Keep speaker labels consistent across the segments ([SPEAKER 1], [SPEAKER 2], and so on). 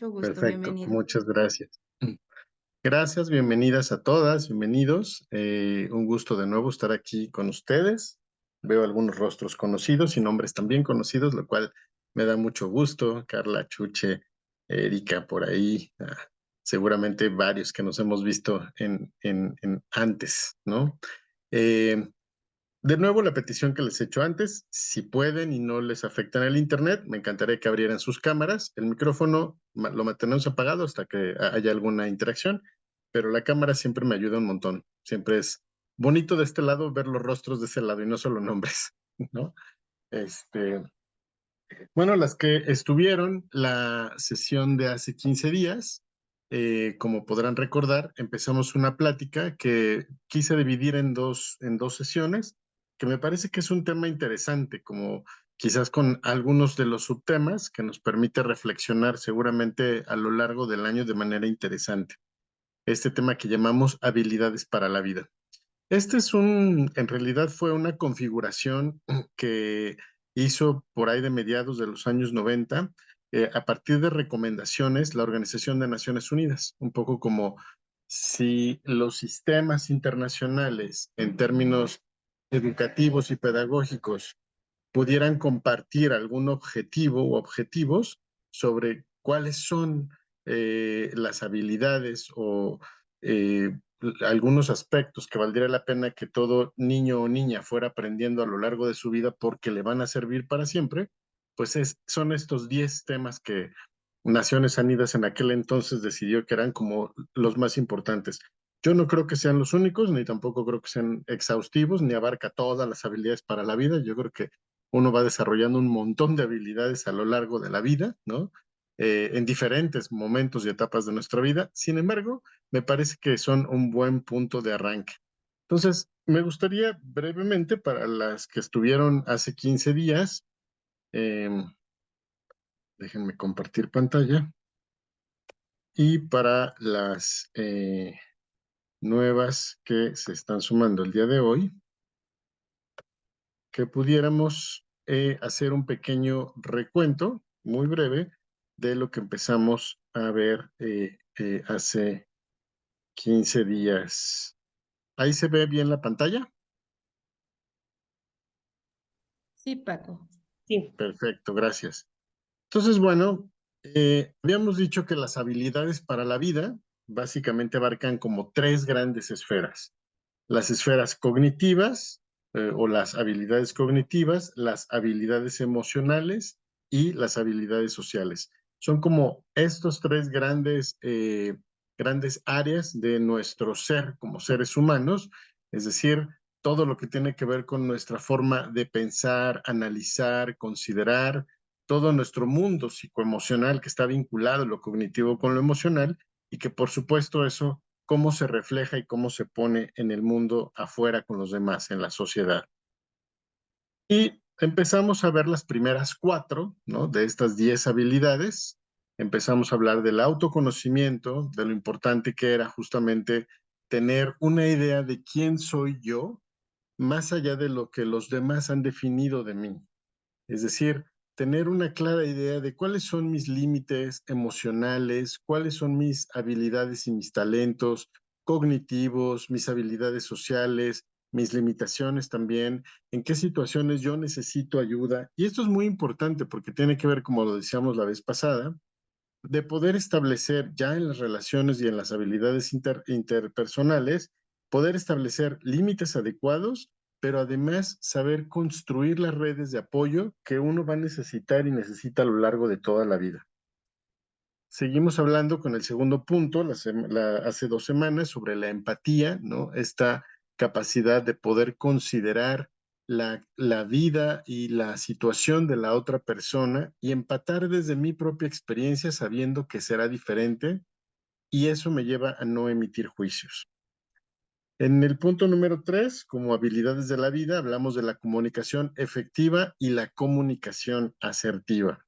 [SPEAKER 1] Mucho gusto,
[SPEAKER 2] Perfecto,
[SPEAKER 1] bienvenido.
[SPEAKER 2] muchas gracias. Gracias, bienvenidas a todas, bienvenidos. Un gusto de nuevo estar aquí con ustedes. Veo algunos rostros conocidos y nombres también conocidos, lo cual me da mucho gusto. Carla, Chuche, Erika, por ahí. Seguramente varios que nos hemos visto en antes, ¿no? Eh, de nuevo, la petición que les he hecho antes, si pueden y no les afecta en el internet, me encantaría que abrieran sus cámaras. El micrófono lo mantenemos apagado hasta que haya alguna interacción, pero la cámara siempre me ayuda un montón. Siempre es bonito de este lado ver los rostros de ese lado y no solo nombres, ¿no? Este, bueno, las que estuvieron la sesión de hace 15 días, como podrán recordar, empezamos una plática que quise dividir en dos sesiones, que me parece que es un tema interesante, como quizás con algunos de los subtemas que nos permite reflexionar seguramente a lo largo del año de manera interesante. Este tema que llamamos habilidades para la vida. En realidad fue una configuración que hizo por ahí de mediados de los años 90, a partir de recomendaciones la Organización de Naciones Unidas, un poco como si los sistemas internacionales en términos educativos y pedagógicos pudieran compartir algún objetivo o objetivos sobre cuáles son las habilidades o eh, algunos aspectos que valdría la pena que todo niño o niña fuera aprendiendo a lo largo de su vida porque le van a servir para siempre, pues son estos 10 temas que Naciones Unidas en aquel entonces decidió que eran como los más importantes. Yo no creo que sean los únicos, ni tampoco creo que sean exhaustivos, ni abarca todas las habilidades para la vida. Yo creo que uno va desarrollando un montón de habilidades a lo largo de la vida, ¿no? En diferentes momentos y etapas de nuestra vida. Sin embargo, me parece que son un buen punto de arranque. Entonces, me gustaría brevemente, para las que estuvieron hace 15 días, eh, déjenme compartir pantalla, y para las nuevas que se están sumando el día de hoy, que pudiéramos hacer un pequeño recuento muy breve de lo que empezamos a ver hace 15 días. ¿Ahí se ve bien la pantalla?
[SPEAKER 1] Sí, Paco.
[SPEAKER 3] Sí,
[SPEAKER 2] Perfecto, gracias. Entonces, bueno, habíamos dicho que las habilidades para la vida básicamente abarcan como tres grandes esferas. Las esferas cognitivas o las habilidades cognitivas, las habilidades emocionales y las habilidades sociales. Son como estos tres grandes áreas de nuestro ser como seres humanos, es decir, todo lo que tiene que ver con nuestra forma de pensar, analizar, considerar, todo nuestro mundo psicoemocional que está vinculado lo cognitivo con lo emocional y que por supuesto eso cómo se refleja y cómo se pone en el mundo afuera con los demás, en la sociedad. Y empezamos a ver las primeras cuatro, ¿no? De estas 10 habilidades. Empezamos a hablar del autoconocimiento, de lo importante que era justamente tener una idea de quién soy yo, más allá de lo que los demás han definido de mí. Es decir, tener una clara idea de cuáles son mis límites emocionales, cuáles son mis habilidades y mis talentos cognitivos, mis habilidades sociales, mis limitaciones también, en qué situaciones yo necesito ayuda. Y esto es muy importante porque tiene que ver, como lo decíamos la vez pasada, de poder establecer ya en las relaciones y en las habilidades interpersonales, poder establecer límites adecuados, pero además saber construir las redes de apoyo que uno va a necesitar y necesita a lo largo de toda la vida. Seguimos hablando con el segundo punto, hace 2 semanas, sobre la empatía, ¿no? Esta capacidad de poder considerar la vida y la situación de la otra persona y empatar desde mi propia experiencia sabiendo que será diferente y eso me lleva a no emitir juicios. En el punto número 3, como habilidades de la vida, hablamos de la comunicación efectiva y la comunicación asertiva.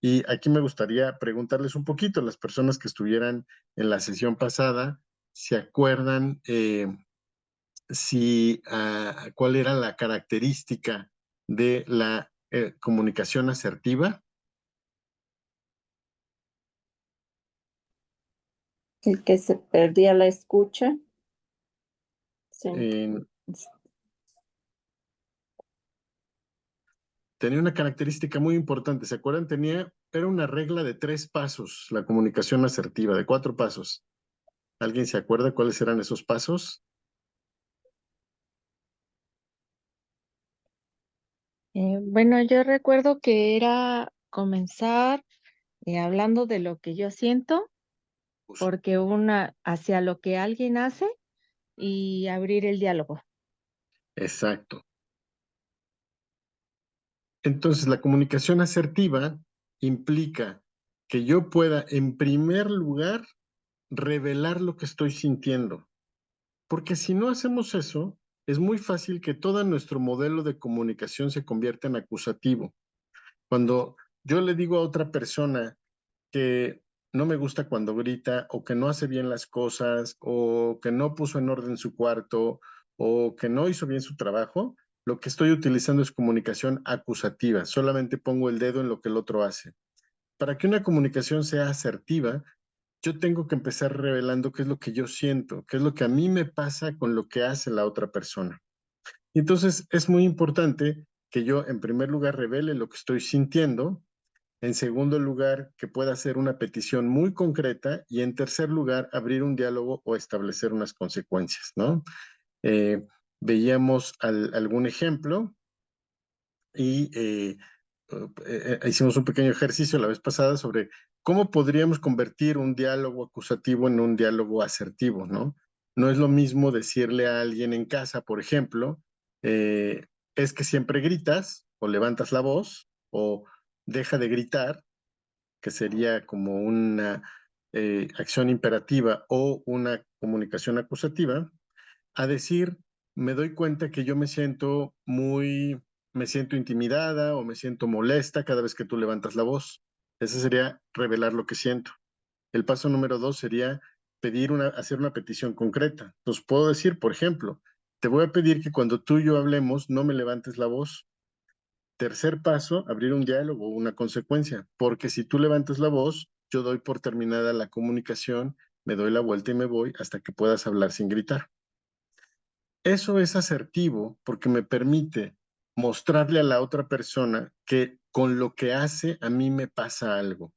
[SPEAKER 2] Y aquí me gustaría preguntarles un poquito, las personas que estuvieran en la sesión pasada, ¿se acuerdan cuál era la característica de la comunicación asertiva?
[SPEAKER 3] El que se perdía la escucha. Sí.
[SPEAKER 2] Tenía una característica muy importante, ¿se acuerdan? Era una regla de 3 pasos, la comunicación asertiva, de 4 pasos. ¿Alguien se acuerda cuáles eran esos pasos?
[SPEAKER 1] Bueno, yo recuerdo que era comenzar hablando de lo que yo siento,
[SPEAKER 2] Pues,
[SPEAKER 1] porque una hacia lo que alguien hace y abrir el diálogo.
[SPEAKER 2] exacto. Entonces, la comunicación asertiva implica que yo pueda, en primer lugar, revelar lo que estoy sintiendo. Porque si no hacemos eso, es muy fácil que todo nuestro modelo de comunicación se convierta en acusativo. Cuando yo le digo a otra persona que no me gusta cuando grita o que no hace bien las cosas o que no puso en orden su cuarto o que no hizo bien su trabajo, lo que estoy utilizando es comunicación acusativa. Solamente pongo el dedo en lo que el otro hace. Para que una comunicación sea asertiva, yo tengo que empezar revelando qué es lo que yo siento, qué es lo que a mí me pasa con lo que hace la otra persona. Y entonces es muy importante que yo en primer lugar revele lo que estoy sintiendo, en segundo lugar que pueda hacer una petición muy concreta y en tercer lugar abrir un diálogo o establecer unas consecuencias, ¿no? Eh, Veíamos algún ejemplo y hicimos un pequeño ejercicio la vez pasada sobre cómo podríamos convertir un diálogo acusativo en un diálogo asertivo, ¿no? No es lo mismo decirle a alguien en casa, por ejemplo, eh, es que siempre gritas o levantas la voz o deja de gritar, que sería como una acción imperativa o una comunicación acusativa, a decir, me doy cuenta que yo me siento intimidada o me siento molesta cada vez que tú levantas la voz. Ese sería revelar lo que siento. El paso número 2 sería hacer una petición concreta. Entonces puedo decir, por ejemplo, te voy a pedir que cuando tú y yo hablemos no me levantes la voz. Tercer paso, abrir un diálogo o una consecuencia, porque si tú levantas la voz, yo doy por terminada la comunicación, me doy la vuelta y me voy hasta que puedas hablar sin gritar. Eso es asertivo porque me permite mostrarle a la otra persona que con lo que hace a mí me pasa algo.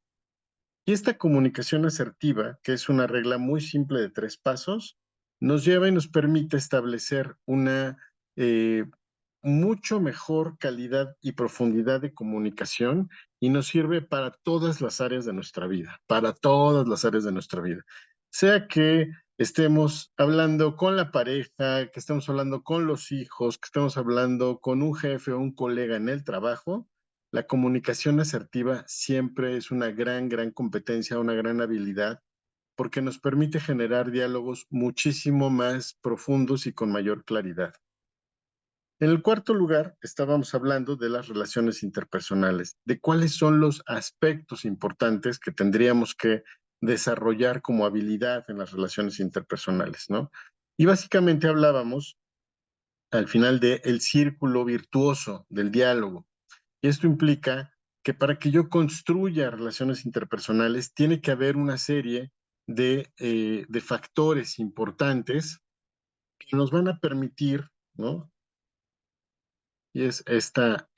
[SPEAKER 2] Y esta comunicación asertiva, que es una regla muy simple de 3 pasos, nos lleva y nos permite establecer una eh, mucho mejor calidad y profundidad de comunicación y nos sirve para todas las áreas de nuestra vida, para todas las áreas de nuestra vida. Sea que estemos hablando con la pareja, que estemos hablando con los hijos, que estemos hablando con un jefe o un colega en el trabajo, la comunicación asertiva siempre es una gran competencia, una gran habilidad, porque nos permite generar diálogos muchísimo más profundos y con mayor claridad. En el cuarto lugar, estábamos hablando de las relaciones interpersonales, de cuáles son los aspectos importantes que tendríamos que desarrollar como habilidad en las relaciones interpersonales, ¿no? Y básicamente hablábamos al final del círculo virtuoso del diálogo. Y esto implica que para que yo construya relaciones interpersonales tiene que haber una serie de factores importantes que nos van a permitir, ¿no? Y es esta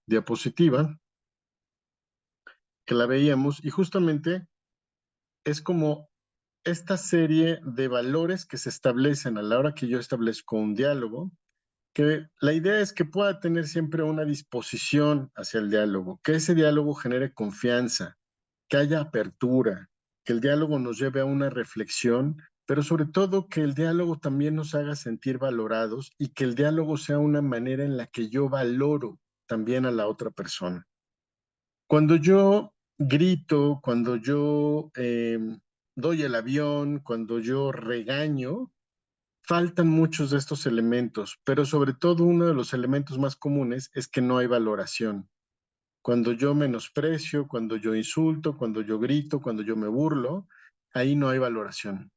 [SPEAKER 2] diapositiva que la veíamos y justamente es como esta serie de valores que se establecen a la hora que yo establezco un diálogo, que la idea es que pueda tener siempre una disposición hacia el diálogo, que ese diálogo genere confianza, que haya apertura, que el diálogo nos lleve a una reflexión, pero sobre todo que el diálogo también nos haga sentir valorados y que el diálogo sea una manera en la que yo valoro también a la otra persona. Cuando yo grito, cuando yo doy el avión, cuando yo regaño, faltan muchos de estos elementos, pero sobre todo uno de los elementos más comunes es que no hay valoración. Cuando yo menosprecio, cuando yo insulto, cuando yo grito, cuando yo me burlo, ahí no hay valoración.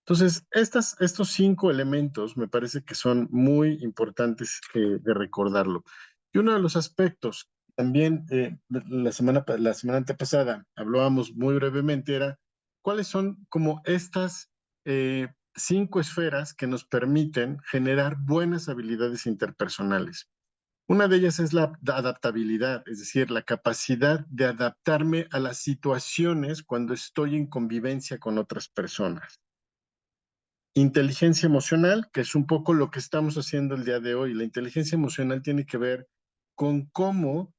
[SPEAKER 2] Entonces, estos 5 elementos me parece que son muy importantes de recordarlo. Y uno de los aspectos, también la semana antepasada hablábamos muy brevemente, era ¿cuáles son como estas 5 esferas que nos permiten generar buenas habilidades interpersonales? Una de ellas es la adaptabilidad, es decir, la capacidad de adaptarme a las situaciones cuando estoy en convivencia con otras personas. Inteligencia emocional, que es un poco lo que estamos haciendo el día de hoy. La inteligencia emocional tiene que ver con cómo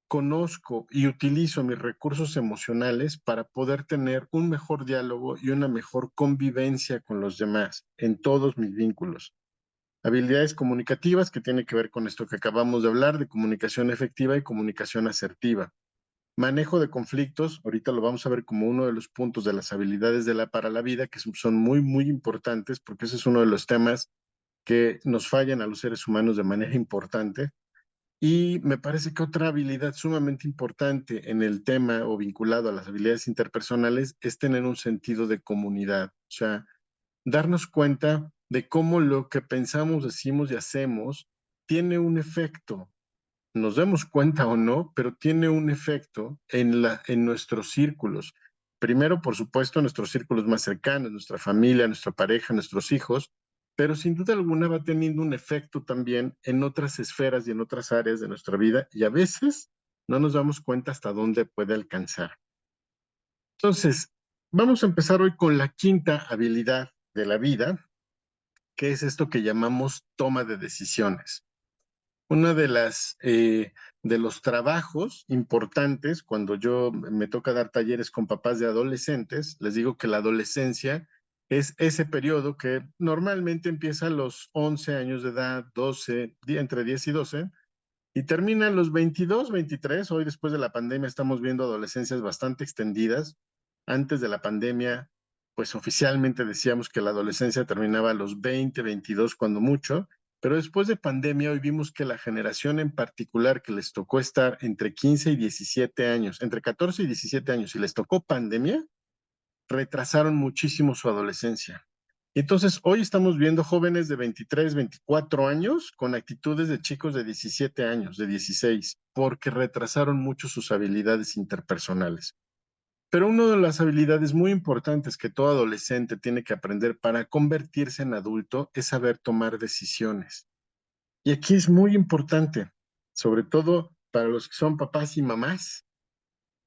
[SPEAKER 2] conozco y utilizo mis recursos emocionales para poder tener un mejor diálogo y una mejor convivencia con los demás en todos mis vínculos. Habilidades comunicativas, que tiene que ver con esto que acabamos de hablar, de comunicación efectiva y comunicación asertiva. Manejo de conflictos, ahorita lo vamos a ver como uno de los puntos de las habilidades para la vida, que son muy, muy importantes, porque ese es uno de los temas que nos fallan a los seres humanos de manera importante. Y me parece que otra habilidad sumamente importante en el tema o vinculado a las habilidades interpersonales es tener un sentido de comunidad, o sea, darnos cuenta de cómo lo que pensamos, decimos y hacemos tiene un efecto, nos demos cuenta o no, pero tiene un efecto en nuestros círculos. Primero, por supuesto, nuestros círculos más cercanos, nuestra familia, nuestra pareja, nuestros hijos, pero sin duda alguna va teniendo un efecto también en otras esferas y en otras áreas de nuestra vida y a veces no nos damos cuenta hasta dónde puede alcanzar. Entonces, vamos a empezar hoy con la quinta habilidad de la vida, que es esto que llamamos toma de decisiones. Una de los trabajos importantes cuando yo me toca dar talleres con papás de adolescentes, les digo que la adolescencia es ese periodo que normalmente empieza a los 11 años de edad, 12, entre 10 y 12, y termina a los 22, 23. Hoy, después de la pandemia, estamos viendo adolescencias bastante extendidas. Antes de la pandemia, pues oficialmente decíamos que la adolescencia terminaba a los 20, 22 cuando mucho, pero después de pandemia hoy vimos que la generación en particular que les tocó estar entre 15 y 17 años, entre 14 y 17 años, y les tocó pandemia, retrasaron muchísimo su adolescencia. Entonces, hoy estamos viendo jóvenes de 23, 24 años con actitudes de chicos de 17 años, de 16, porque retrasaron mucho sus habilidades interpersonales. Pero una de las habilidades muy importantes que todo adolescente tiene que aprender para convertirse en adulto es saber tomar decisiones. Y aquí es muy importante, sobre todo para los que son papás y mamás,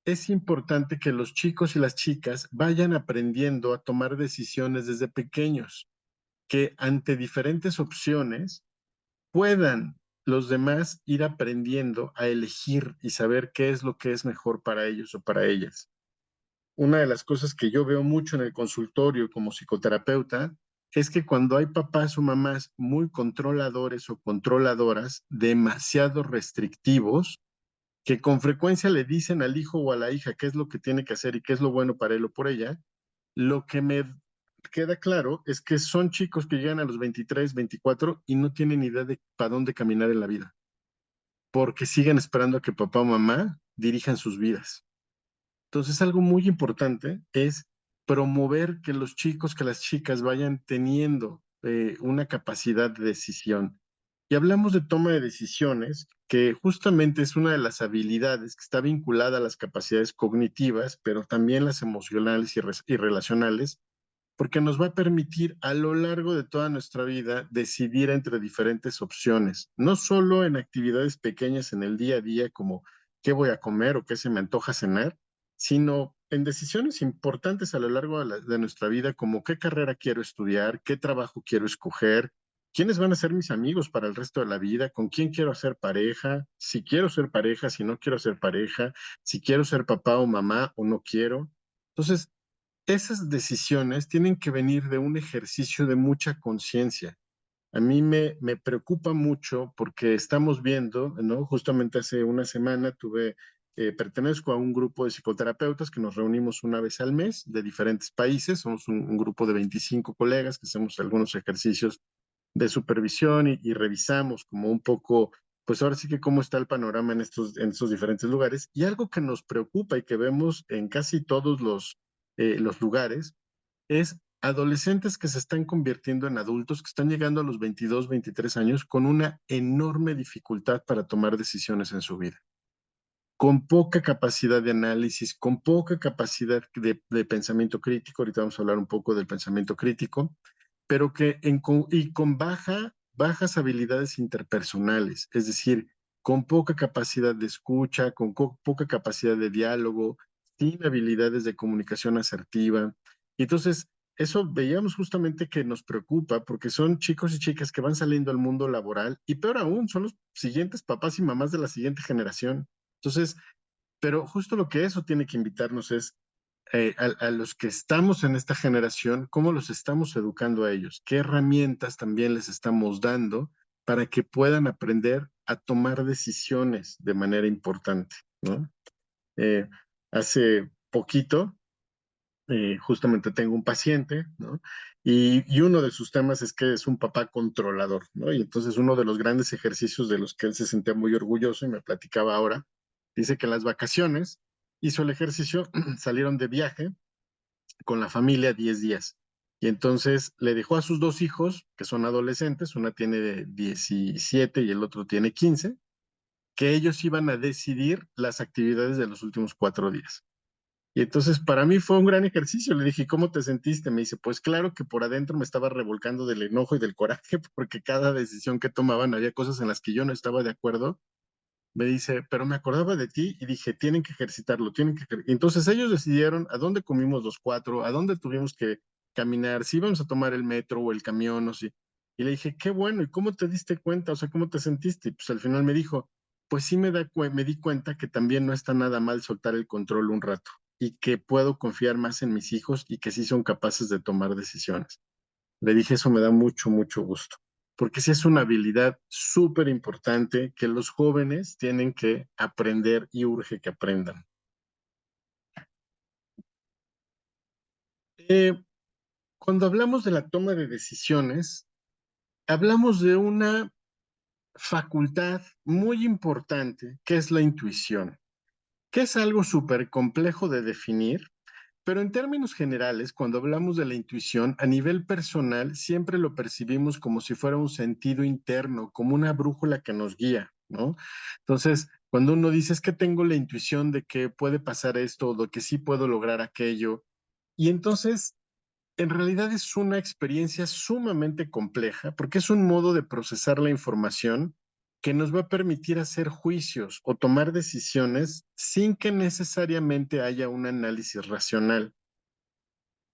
[SPEAKER 2] es importante que los chicos y las chicas vayan aprendiendo a tomar decisiones desde pequeños, que ante diferentes opciones puedan los demás ir aprendiendo a elegir y saber qué es lo que es mejor para ellos o para ellas. Una de las cosas que yo veo mucho en el consultorio como psicoterapeuta es que cuando hay papás o mamás muy controladores o controladoras, demasiado restrictivos, que con frecuencia le dicen al hijo o a la hija qué es lo que tiene que hacer y qué es lo bueno para él o por ella, lo que me queda claro es que son chicos que llegan a los 23, 24 y no tienen idea de para dónde caminar en la vida, porque siguen esperando a que papá o mamá dirijan sus vidas. Entonces, algo muy importante es promover que los chicos, que las chicas vayan teniendo una capacidad de decisión. Y hablamos de toma de decisiones, que justamente es una de las habilidades que está vinculada a las capacidades cognitivas, pero también las emocionales y relacionales, porque nos va a permitir a lo largo de toda nuestra vida decidir entre diferentes opciones, no solo en actividades pequeñas en el día a día como qué voy a comer o qué se me antoja cenar, sino en decisiones importantes a lo largo de nuestra vida como qué carrera quiero estudiar, qué trabajo quiero escoger, quiénes van a ser mis amigos para el resto de la vida, con quién quiero hacer pareja, si quiero ser pareja, si no quiero ser pareja, si quiero ser papá o mamá o no quiero. Entonces, esas decisiones tienen que venir de un ejercicio de mucha conciencia. A mí me preocupa mucho porque estamos viendo, ¿no? Justamente hace una semana pertenezco a un grupo de psicoterapeutas que nos reunimos una vez al mes de diferentes países. Somos un grupo de 25 colegas que hacemos algunos ejercicios de supervisión y revisamos como un poco, pues ahora sí que cómo está el panorama en estos diferentes lugares. Y algo que nos preocupa y que vemos en casi todos los lugares es adolescentes que se están convirtiendo en adultos, que están llegando a los 22, 23 años con una enorme dificultad para tomar decisiones en su vida. con poca capacidad de análisis, con poca capacidad de pensamiento crítico. Ahorita vamos a hablar un poco del pensamiento crítico, pero y con bajas habilidades interpersonales, es decir, con poca capacidad de escucha, con poca capacidad de diálogo, sin habilidades de comunicación asertiva. Y entonces, eso veíamos justamente que nos preocupa porque son chicos y chicas que van saliendo al mundo laboral y peor aún, son los siguientes papás y mamás de la siguiente generación. Entonces, pero justo lo que eso tiene que invitarnos es a los que estamos en esta generación, cómo los estamos educando a ellos, qué herramientas también les estamos dando para que puedan aprender a tomar decisiones de manera importante, ¿no? Eh, Hace poquito, justamente tengo un paciente, ¿no? Y uno de sus temas es que es un papá controlador, ¿no? Y entonces uno de los grandes ejercicios de los que él se sentía muy orgulloso y me platicaba ahora, dice que en las vacaciones hizo el ejercicio, salieron de viaje con la familia 10 días. Y entonces le dejó a sus dos hijos, que son adolescentes, una tiene 17 y el otro tiene 15, que ellos iban a decidir las actividades de los últimos 4 días. Y entonces para mí fue un gran ejercicio. Le dije, ¿cómo te sentiste? Me dice, pues claro que por adentro me estaba revolcando del enojo y del coraje porque cada decisión que tomaban había cosas en las que yo no estaba de acuerdo. Me dice, pero me acordaba de ti y dije, tienen que ejercitarlo, tienen que... Entonces ellos decidieron a dónde comimos los cuatro, a dónde tuvimos que caminar, si íbamos a tomar el metro o el camión o si... Y le dije, qué bueno, ¿y cómo te diste cuenta? O sea, ¿cómo te sentiste? Y pues al final me dijo, pues sí me di cuenta que también no está nada mal soltar el control un rato y que puedo confiar más en mis hijos y que sí son capaces de tomar decisiones. Le dije, eso me da mucho, mucho gusto, porque sí es una habilidad súper importante que los jóvenes tienen que aprender y urge que aprendan. Eh, Cuando hablamos de la toma de decisiones, hablamos de una facultad muy importante que es la intuición, que es algo súper complejo de definir. Pero en términos generales, cuando hablamos de la intuición, a nivel personal, siempre lo percibimos como si fuera un sentido interno, como una brújula que nos guía, ¿no? Entonces, cuando uno dice es que tengo la intuición de que puede pasar esto o de que sí puedo lograr aquello, y entonces en realidad es una experiencia sumamente compleja porque es un modo de procesar la información que nos va a permitir hacer juicios o tomar decisiones sin que necesariamente haya un análisis racional.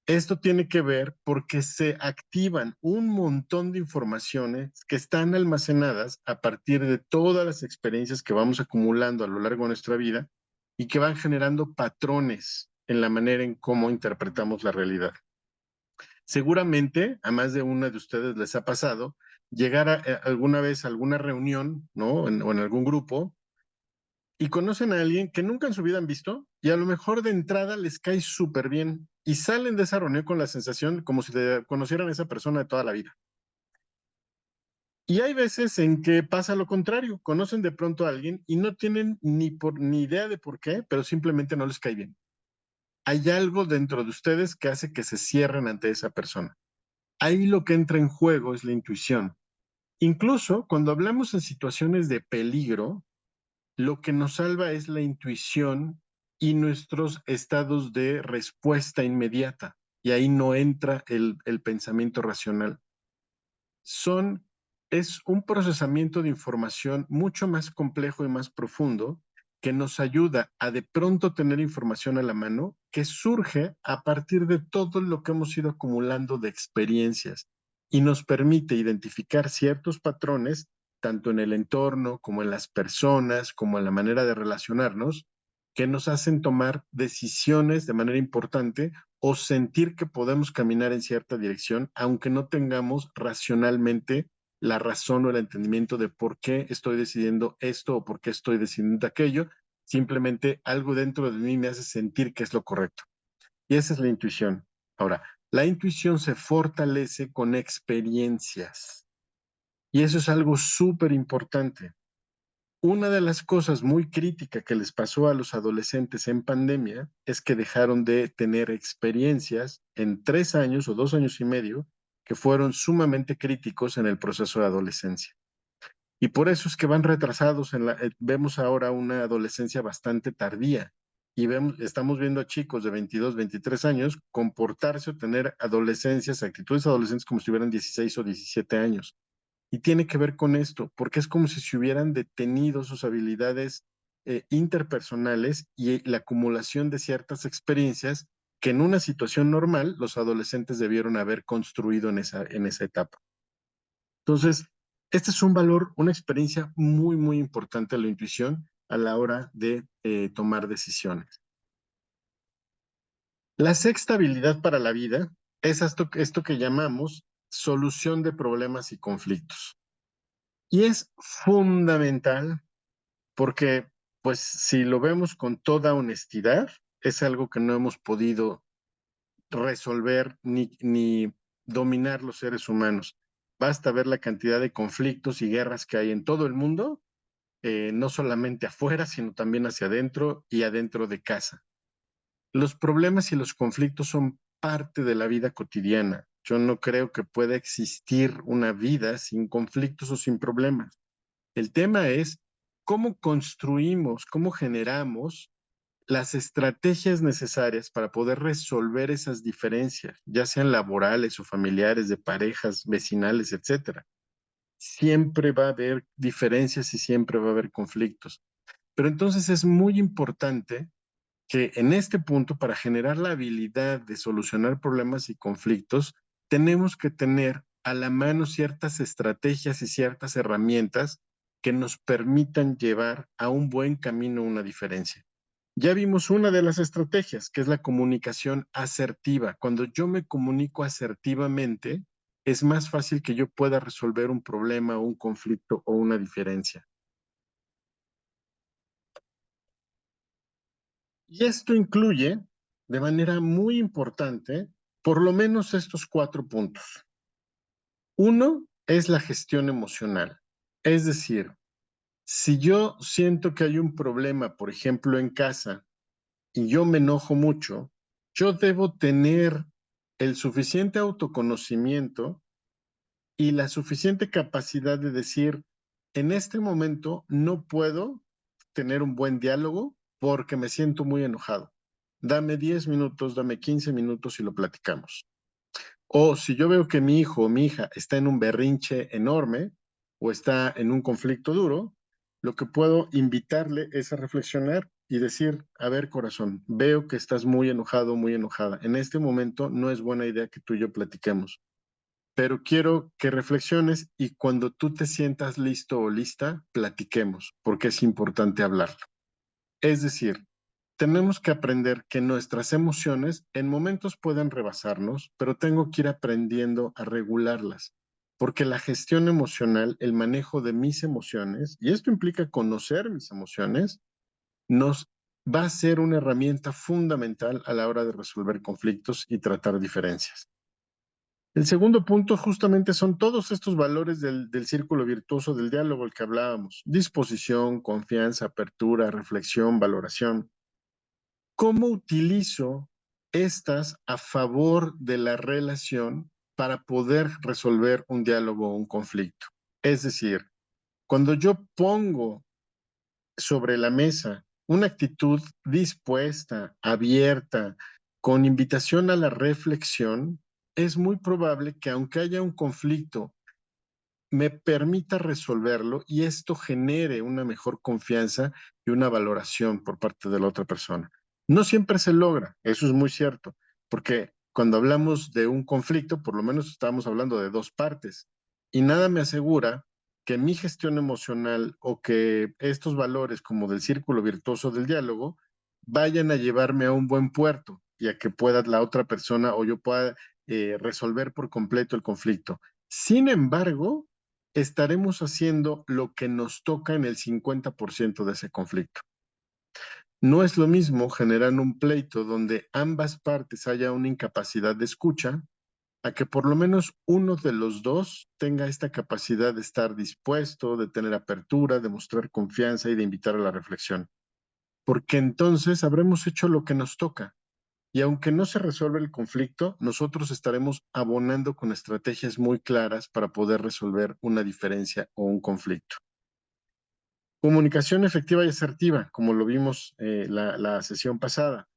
[SPEAKER 2] Esto tiene que ver porque se activan un montón de informaciones que están almacenadas a partir de todas las experiencias que vamos acumulando a lo largo de nuestra vida y que van generando patrones en la manera en cómo interpretamos la realidad. Seguramente a más de una de ustedes les ha pasado llegar alguna vez a alguna reunión, ¿no? O en algún grupo y conocen a alguien que nunca en su vida han visto y a lo mejor de entrada les cae súper bien y salen de esa reunión con la sensación como si conocieran a esa persona de toda la vida. Y hay veces en que pasa lo contrario, conocen de pronto a alguien y no tienen ni idea de por qué, pero simplemente no les cae bien. Hay algo dentro de ustedes que hace que se cierren ante esa persona. Ahí lo que entra en juego es la intuición. Incluso cuando hablamos en situaciones de peligro, lo que nos salva es la intuición y nuestros estados de respuesta inmediata. Y ahí no entra el pensamiento racional. Son, es un procesamiento de información mucho más complejo y más profundo que nos ayuda a de pronto tener información a la mano que surge a partir de todo lo que hemos ido acumulando de experiencias y nos permite identificar ciertos patrones tanto en el entorno como en las personas, como en la manera de relacionarnos, que nos hacen tomar decisiones de manera importante o sentir que podemos caminar en cierta dirección, aunque no tengamos racionalmente la razón o el entendimiento de por qué estoy decidiendo esto o por qué estoy decidiendo aquello. Simplemente algo dentro de mí me hace sentir que es lo correcto. Y esa es la intuición. Ahora, la intuición se fortalece con experiencias. Y eso es algo súper importante. Una de las cosas muy críticas que les pasó a los adolescentes en pandemia es que dejaron de tener experiencias en 3 años o 2 años y medio que fueron sumamente críticos en el proceso de adolescencia. Y por eso es que van retrasados. Vemos ahora una adolescencia bastante tardía y estamos viendo a chicos de 22, 23 años comportarse o tener adolescencias, actitudes adolescentes como si tuvieran 16 o 17 años. Y tiene que ver con esto, porque es como si se hubieran detenido sus habilidades interpersonales y la acumulación de ciertas experiencias que en una situación normal los adolescentes debieron haber construido en esa etapa. Entonces, este es un valor, una experiencia muy, muy importante de la intuición a la hora de tomar decisiones. La sexta habilidad para la vida es esto que llamamos solución de problemas y conflictos. Y es fundamental porque, pues, si lo vemos con toda honestidad, es algo que no hemos podido resolver ni dominar los seres humanos. Basta ver la cantidad de conflictos y guerras que hay en todo el mundo, no solamente afuera, sino también hacia adentro y adentro de casa. Los problemas y los conflictos son parte de la vida cotidiana. Yo no creo que pueda existir una vida sin conflictos o sin problemas. El tema es cómo construimos, cómo generamos las estrategias necesarias para poder resolver esas diferencias, ya sean laborales o familiares, de parejas, vecinales, etcétera. Siempre va a haber diferencias y siempre va a haber conflictos. Pero entonces es muy importante que en este punto, para generar la habilidad de solucionar problemas y conflictos, tenemos que tener a la mano ciertas estrategias y ciertas herramientas que nos permitan llevar a un buen camino una diferencia. Ya vimos una de las estrategias, que es la comunicación asertiva. Cuando yo me comunico asertivamente, es más fácil que yo pueda resolver un problema, un conflicto o una diferencia. Y esto incluye, de manera muy importante, por lo menos estos 4 puntos. Uno es la gestión emocional. Es decir, si yo siento que hay un problema, por ejemplo, en casa, y yo me enojo mucho, yo debo tener el suficiente autoconocimiento y la suficiente capacidad de decir, en este momento no puedo tener un buen diálogo porque me siento muy enojado. Dame 10 minutos, dame 15 minutos y lo platicamos. O si yo veo que mi hijo o mi hija está en un berrinche enorme o está en un conflicto duro, lo que puedo invitarle es a reflexionar y decir, a ver, corazón, veo que estás muy enojado, muy enojada. En este momento no es buena idea que tú y yo platiquemos, pero quiero que reflexiones y cuando tú te sientas listo o lista, platiquemos, porque es importante hablarlo. Es decir, tenemos que aprender que nuestras emociones en momentos pueden rebasarnos, pero tengo que ir aprendiendo a regularlas, porque la gestión emocional, el manejo de mis emociones, y esto implica conocer mis emociones, nos va a ser una herramienta fundamental a la hora de resolver conflictos y tratar diferencias. El segundo punto justamente son todos estos valores del círculo virtuoso del diálogo al que hablábamos. Disposición, confianza, apertura, reflexión, valoración. ¿Cómo utilizo estas a favor de la relación para poder resolver un diálogo o un conflicto? Es decir, cuando yo pongo sobre la mesa una actitud dispuesta, abierta, con invitación a la reflexión, es muy probable que aunque haya un conflicto, me permita resolverlo y esto genere una mejor confianza y una valoración por parte de la otra persona. No siempre se logra, eso es muy cierto, porque cuando hablamos de un conflicto, por lo menos estamos hablando de dos partes y nada me asegura que mi gestión emocional o que estos valores como del círculo virtuoso del diálogo vayan a llevarme a un buen puerto y a que pueda la otra persona o yo pueda resolver por completo el conflicto. Sin embargo, estaremos haciendo lo que nos toca en el 50% de ese conflicto. No es lo mismo generar un pleito donde ambas partes haya una incapacidad de escucha, a que por lo menos uno de los dos tenga esta capacidad de estar dispuesto, de tener apertura, de mostrar confianza y de invitar a la reflexión. Porque entonces habremos hecho lo que nos toca. Y aunque no se resuelva el conflicto, nosotros estaremos abonando con estrategias muy claras para poder resolver una diferencia o un conflicto. Comunicación efectiva y asertiva, como lo vimos la sesión pasada.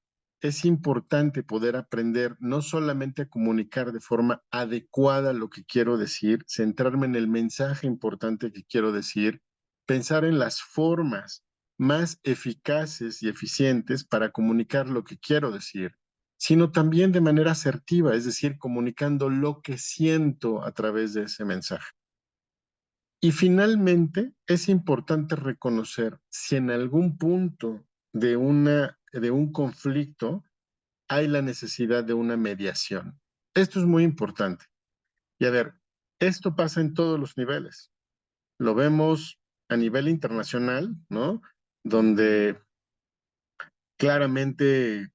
[SPEAKER 2] Es importante poder aprender no solamente a comunicar de forma adecuada lo que quiero decir, centrarme en el mensaje importante que quiero decir, pensar en las formas más eficaces y eficientes para comunicar lo que quiero decir, sino también de manera asertiva, es decir, comunicando lo que siento a través de ese mensaje. Y finalmente, es importante reconocer si en algún punto de un conflicto hay la necesidad de una mediación. Esto es muy importante. Y a ver, esto pasa en todos los niveles. Lo vemos a nivel internacional, ¿no? Donde claramente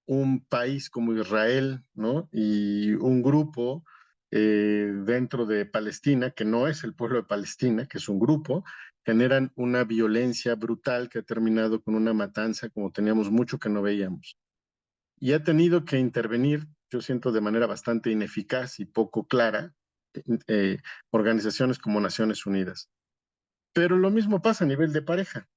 [SPEAKER 2] un país como Israel, ¿no? Y un grupo dentro de Palestina, que no es el pueblo de Palestina, que es un grupo, generan una violencia brutal que ha terminado con una matanza como teníamos mucho que no veíamos. Y ha tenido que intervenir, yo siento, de manera bastante ineficaz y poco clara, eh, organizaciones como Naciones Unidas. Pero lo mismo pasa a nivel de pareja.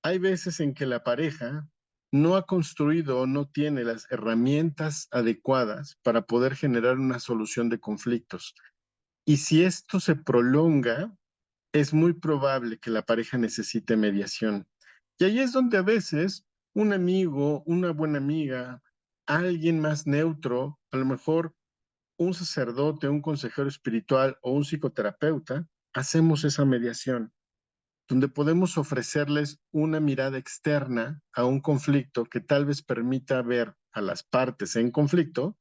[SPEAKER 2] Hay veces en que la pareja no ha construido o no tiene las herramientas adecuadas para poder generar una solución de conflictos. Y si esto se prolonga, es muy probable que la pareja necesite mediación. Y ahí es donde a veces un amigo, una buena amiga, alguien más neutro, a lo mejor un sacerdote, un consejero espiritual o un psicoterapeuta, hacemos esa mediación donde podemos ofrecerles una mirada externa a un conflicto que tal vez permita ver a las partes en conflicto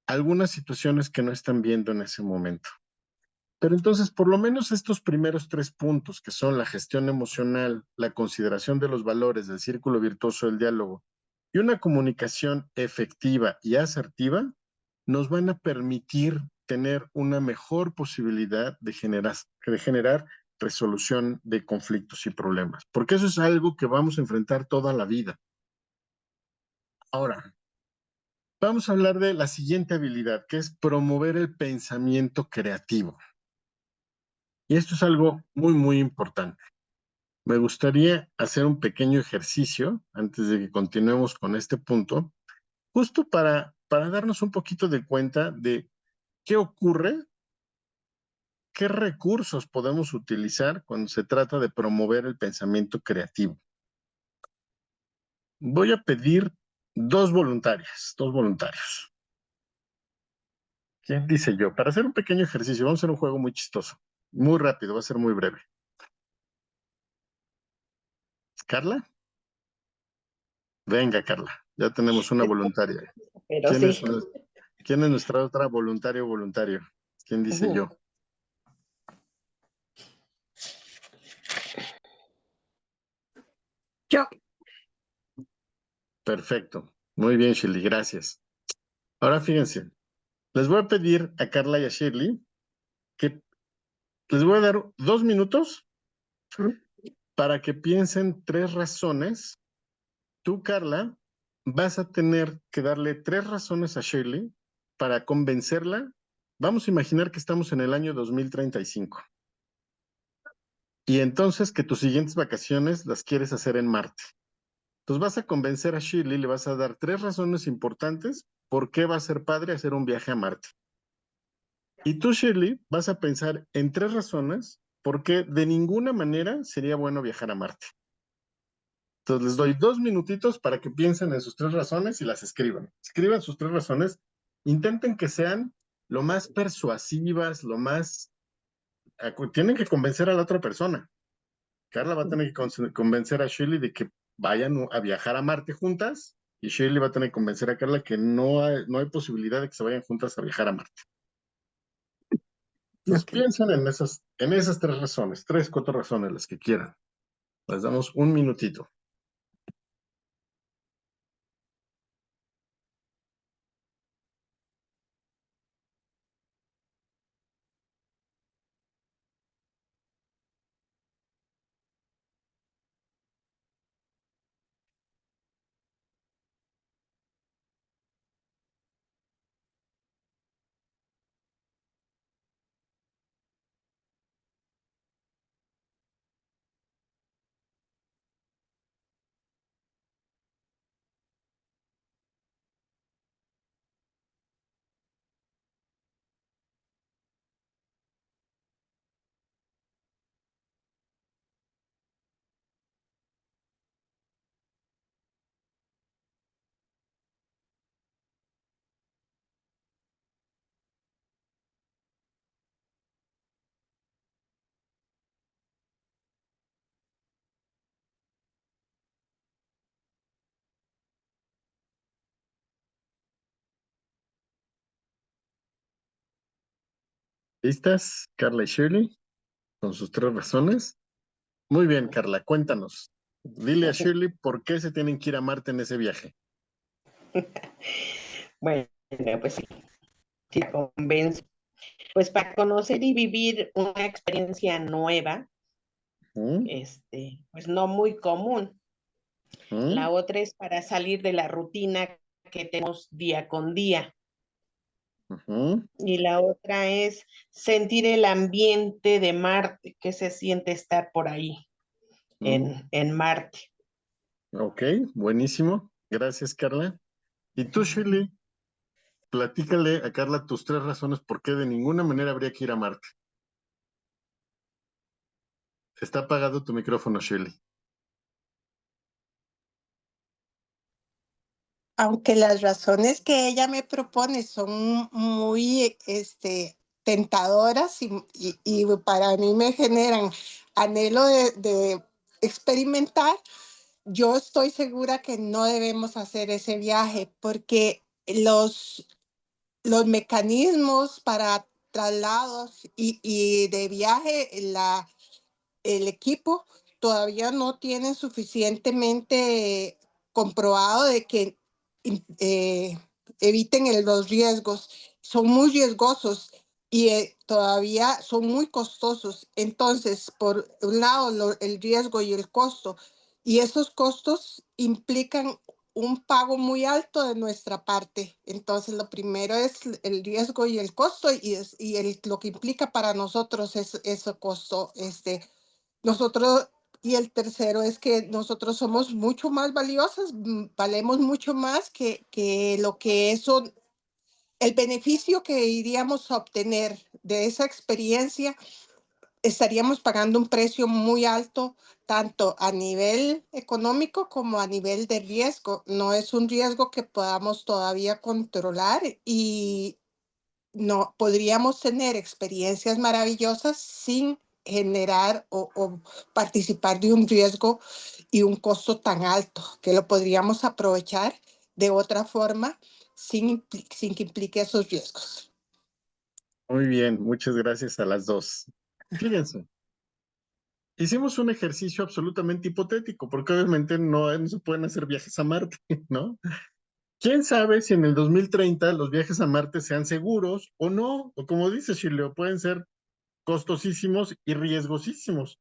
[SPEAKER 2] algunas situaciones que no están viendo en ese momento. Pero entonces, por lo menos estos primeros 3 puntos, que son la gestión emocional, la consideración de los valores del círculo virtuoso del diálogo y una comunicación efectiva y asertiva, nos van a permitir tener una mejor posibilidad de generar resolución de conflictos y problemas, porque eso es algo que vamos a enfrentar toda la vida. Ahora, vamos a hablar de la siguiente habilidad, que es promover el pensamiento creativo. Y esto es algo muy, muy importante. Me gustaría hacer un pequeño ejercicio antes de que continuemos con este punto, justo para darnos un poquito de cuenta de qué ocurre, qué recursos podemos utilizar cuando se trata de promover el pensamiento creativo. Voy a pedir dos voluntarios. ¿Quién dice yo? Para hacer un pequeño ejercicio, vamos a hacer un juego muy chistoso, muy rápido, va a ser muy breve. ¿Carla? Venga, Carla, ya tenemos una voluntaria.
[SPEAKER 3] Pero
[SPEAKER 2] ¿Quién es,
[SPEAKER 3] sí.
[SPEAKER 2] nues- ¿Quién es nuestra otra voluntario o voluntario? ¿Quién dice
[SPEAKER 3] Ujú.
[SPEAKER 2] yo?
[SPEAKER 3] Yo.
[SPEAKER 2] Perfecto. Muy bien, Shirley, gracias. Ahora fíjense, les voy a pedir a Carla y a Shirley que les voy a dar 2 minutos para que piensen 3 razones. Tú, Carla, vas a tener que darle 3 razones a Shirley para convencerla. Vamos a imaginar que estamos en el año 2035 y entonces que tus siguientes vacaciones las quieres hacer en Marte. Entonces vas a convencer a Shirley, le vas a dar 3 razones importantes por qué va a ser padre hacer un viaje a Marte. Y tú, Shirley, vas a pensar en 3 razones por qué de ninguna manera sería bueno viajar a Marte. Entonces les doy 2 minutitos para que piensen en sus 3 razones y las escriban. Escriban sus 3 razones. Intenten que sean lo más persuasivas, lo más... Tienen que convencer a la otra persona. Carla va a tener que convencer a Shirley de que vayan a viajar a Marte juntas y Shirley va a tener que convencer a Carla que no hay posibilidad de que se vayan juntas a viajar a Marte. Entonces
[SPEAKER 3] Ok.
[SPEAKER 2] piensen en esas 3 razones, 4 razones, las que quieran. Les damos un minutito. ¿Listas, Carla y Shirley, con sus 3 razones? Muy bien, Carla, cuéntanos. Dile a Shirley por qué se tienen que ir a Marte en ese viaje.
[SPEAKER 4] Bueno, pues sí, la convenzo. Pues para conocer y vivir una experiencia nueva,
[SPEAKER 2] ¿Mm?
[SPEAKER 4] pues no muy común. La
[SPEAKER 2] ¿Mm?
[SPEAKER 4] otra es para salir de la rutina que tenemos día con día.
[SPEAKER 2] ¿Mm?
[SPEAKER 4] Y la otra es sentir el ambiente de Marte, que se siente estar por ahí
[SPEAKER 2] ¿Mm?
[SPEAKER 4] en Marte.
[SPEAKER 2] Ok, buenísimo. Gracias, Carla. Y tú, Shirley, platícale a Carla tus 3 razones por qué de ninguna manera habría que ir a Marte. Está apagado tu micrófono, Shirley.
[SPEAKER 5] Aunque las razones que ella me propone son muy tentadoras y para mí me generan anhelo de experimentar, yo estoy segura que no debemos hacer ese viaje porque los mecanismos para traslados y de viaje, el equipo todavía no tiene suficientemente comprobado de que eh, eviten los riesgos. Son muy riesgosos y todavía son muy costosos. Entonces, por un lado, el riesgo y el costo, y esos costos implican un pago muy alto de nuestra parte. Entonces, lo primero es el riesgo y el costo lo que implica para nosotros es ese costo. Nosotros, y el tercero es que nosotros somos mucho más valiosas, valemos mucho más que lo que eso, el beneficio que iríamos a obtener de esa experiencia, estaríamos pagando un precio muy alto, tanto a nivel económico como a nivel de riesgo. No es un riesgo que podamos todavía controlar y no podríamos tener experiencias maravillosas sin generar o participar de un riesgo y un costo tan alto, que lo podríamos aprovechar de otra forma sin que implique esos riesgos.
[SPEAKER 2] Muy bien, muchas gracias a las dos. Fíjense, hicimos un ejercicio absolutamente hipotético, porque obviamente no se pueden hacer viajes a Marte, ¿no? ¿Quién sabe si en el 2030 los viajes a Marte sean seguros o no? O como dice Shirley, pueden ser costosísimos y riesgosísimos.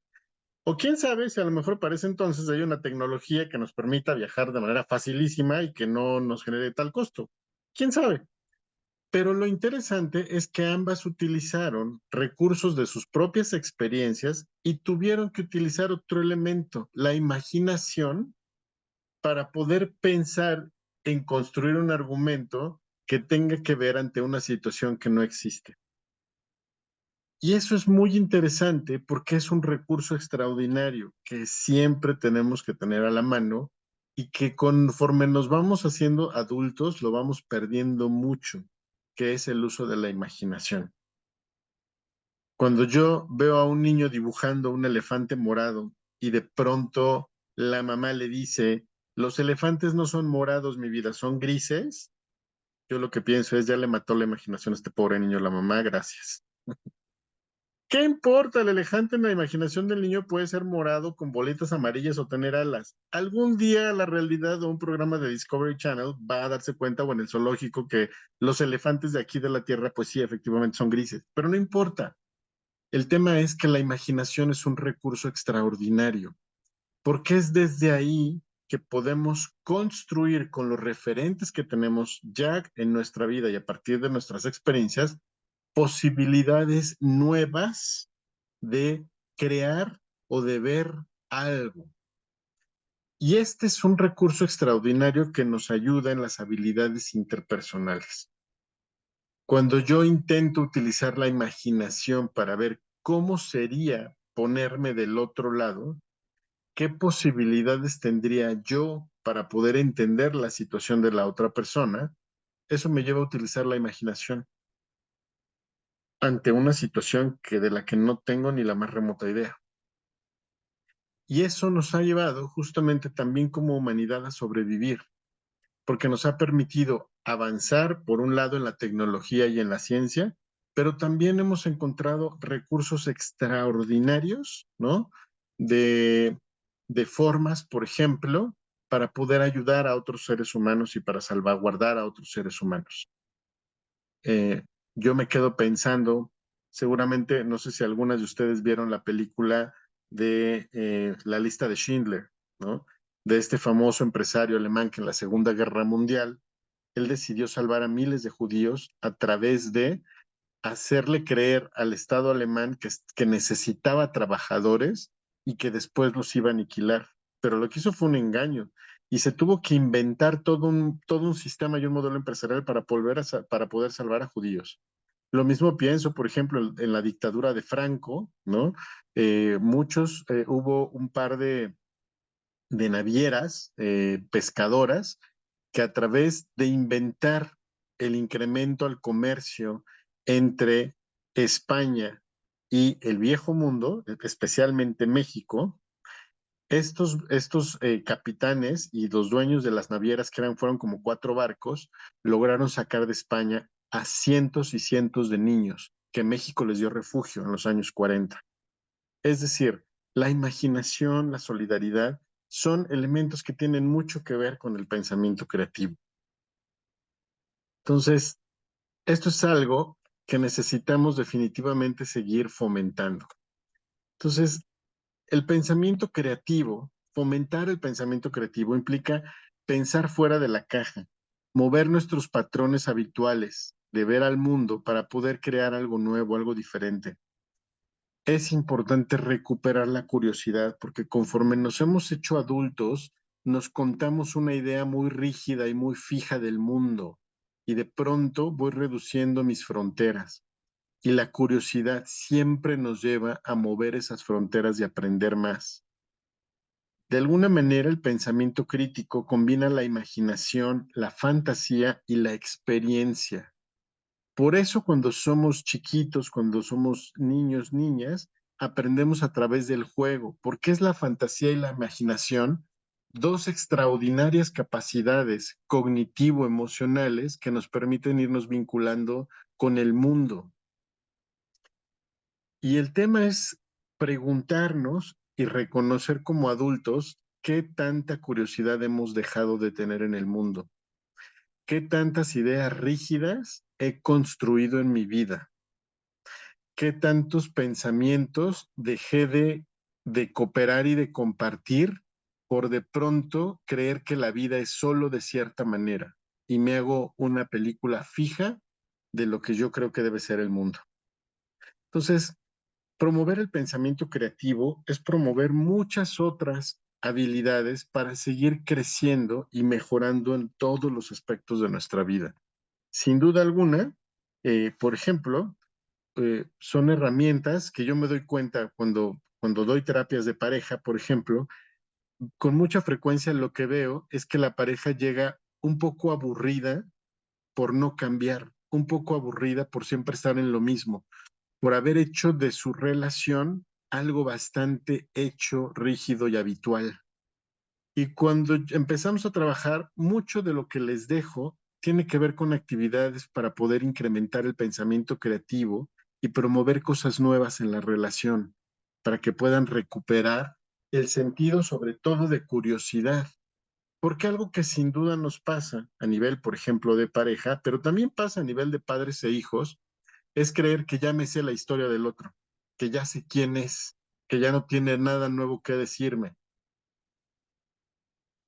[SPEAKER 2] O quién sabe si a lo mejor para ese entonces hay una tecnología que nos permita viajar de manera facilísima y que no nos genere tal costo. ¿Quién sabe? Pero lo interesante es que ambas utilizaron recursos de sus propias experiencias y tuvieron que utilizar otro elemento, la imaginación, para poder pensar en construir un argumento que tenga que ver ante una situación que no existe. Y eso es muy interesante porque es un recurso extraordinario que siempre tenemos que tener a la mano y que conforme nos vamos haciendo adultos lo vamos perdiendo mucho, que es el uso de la imaginación. Cuando yo veo a un niño dibujando un elefante morado y de pronto la mamá le dice, los elefantes no son morados, mi vida, son grises, yo lo que pienso es, ya le mató la imaginación a este pobre niño la mamá, gracias. ¿Qué importa? El elefante en la imaginación del niño puede ser morado con bolitas amarillas o tener alas. Algún día la realidad o un programa de Discovery Channel va a darse cuenta o en el zoológico que los elefantes de aquí de la Tierra pues sí, efectivamente son grises, pero no importa. El tema es que la imaginación es un recurso extraordinario, porque es desde ahí que podemos construir con los referentes que tenemos ya en nuestra vida y a partir de nuestras experiencias, posibilidades nuevas de crear o de ver algo. Y este es un recurso extraordinario que nos ayuda en las habilidades interpersonales. Cuando yo intento utilizar la imaginación para ver cómo sería ponerme del otro lado, qué posibilidades tendría yo para poder entender la situación de la otra persona, eso me lleva a utilizar la imaginación ante una situación de la que no tengo ni la más remota idea. Y eso nos ha llevado justamente también como humanidad a sobrevivir, porque nos ha permitido avanzar, por un lado, en la tecnología y en la ciencia, pero también hemos encontrado recursos extraordinarios, ¿no? De, de formas, por ejemplo, para poder ayudar a otros seres humanos y para salvaguardar a otros seres humanos. Eh, yo me quedo pensando, seguramente, no sé si algunas de ustedes vieron la película de La lista de Schindler, ¿no? De este famoso empresario alemán que en la Segunda Guerra Mundial, él decidió salvar a miles de judíos a través de hacerle creer al Estado alemán que necesitaba trabajadores y que después los iba a aniquilar. Pero lo que hizo fue un engaño y se tuvo que inventar todo un sistema y un modelo empresarial para, para poder salvar a judíos. Lo mismo pienso, por ejemplo, en la dictadura de Franco, ¿no? Hubo un par de navieras pescadoras que a través de inventar el incremento al comercio entre España y el viejo mundo, especialmente México, estos capitanes y los dueños de las navieras, fueron como 4 barcos, lograron sacar de España a cientos y cientos de niños que México les dio refugio en los años 40. Es decir, la imaginación, la solidaridad, son elementos que tienen mucho que ver con el pensamiento creativo. Entonces, esto es algo que necesitamos definitivamente seguir fomentando. Entonces, el pensamiento creativo, fomentar el pensamiento creativo implica pensar fuera de la caja, mover nuestros patrones habituales de ver al mundo para poder crear algo nuevo, algo diferente. Es importante recuperar la curiosidad porque conforme nos hemos hecho adultos, nos contamos una idea muy rígida y muy fija del mundo y de pronto voy reduciendo mis fronteras. Y la curiosidad siempre nos lleva a mover esas fronteras y aprender más. De alguna manera, el pensamiento crítico combina la imaginación, la fantasía y la experiencia. Por eso cuando somos chiquitos, cuando somos niños, niñas, aprendemos a través del juego, porque es la fantasía y la imaginación, dos extraordinarias capacidades cognitivo-emocionales que nos permiten irnos vinculando con el mundo. Y el tema es preguntarnos y reconocer como adultos qué tanta curiosidad hemos dejado de tener en el mundo, qué tantas ideas rígidas he construido en mi vida, qué tantos pensamientos dejé de cooperar y de compartir por de pronto creer que la vida es solo de cierta manera y me hago una película fija de lo que yo creo que debe ser el mundo. Entonces, promover el pensamiento creativo es promover muchas otras habilidades para seguir creciendo y mejorando en todos los aspectos de nuestra vida. Sin duda alguna, por ejemplo, son herramientas que yo me doy cuenta cuando doy terapias de pareja, por ejemplo, con mucha frecuencia lo que veo es que la pareja llega un poco aburrida por no cambiar, un poco aburrida por siempre estar en lo mismo, por haber hecho de su relación algo bastante hecho, rígido y habitual. Y cuando empezamos a trabajar, mucho de lo que les dejo tiene que ver con actividades para poder incrementar el pensamiento creativo y promover cosas nuevas en la relación, para que puedan recuperar el sentido, sobre todo de curiosidad. Porque algo que sin duda nos pasa a nivel, por ejemplo, de pareja, pero también pasa a nivel de padres e hijos, es creer que ya me sé la historia del otro, que ya sé quién es, que ya no tiene nada nuevo que decirme.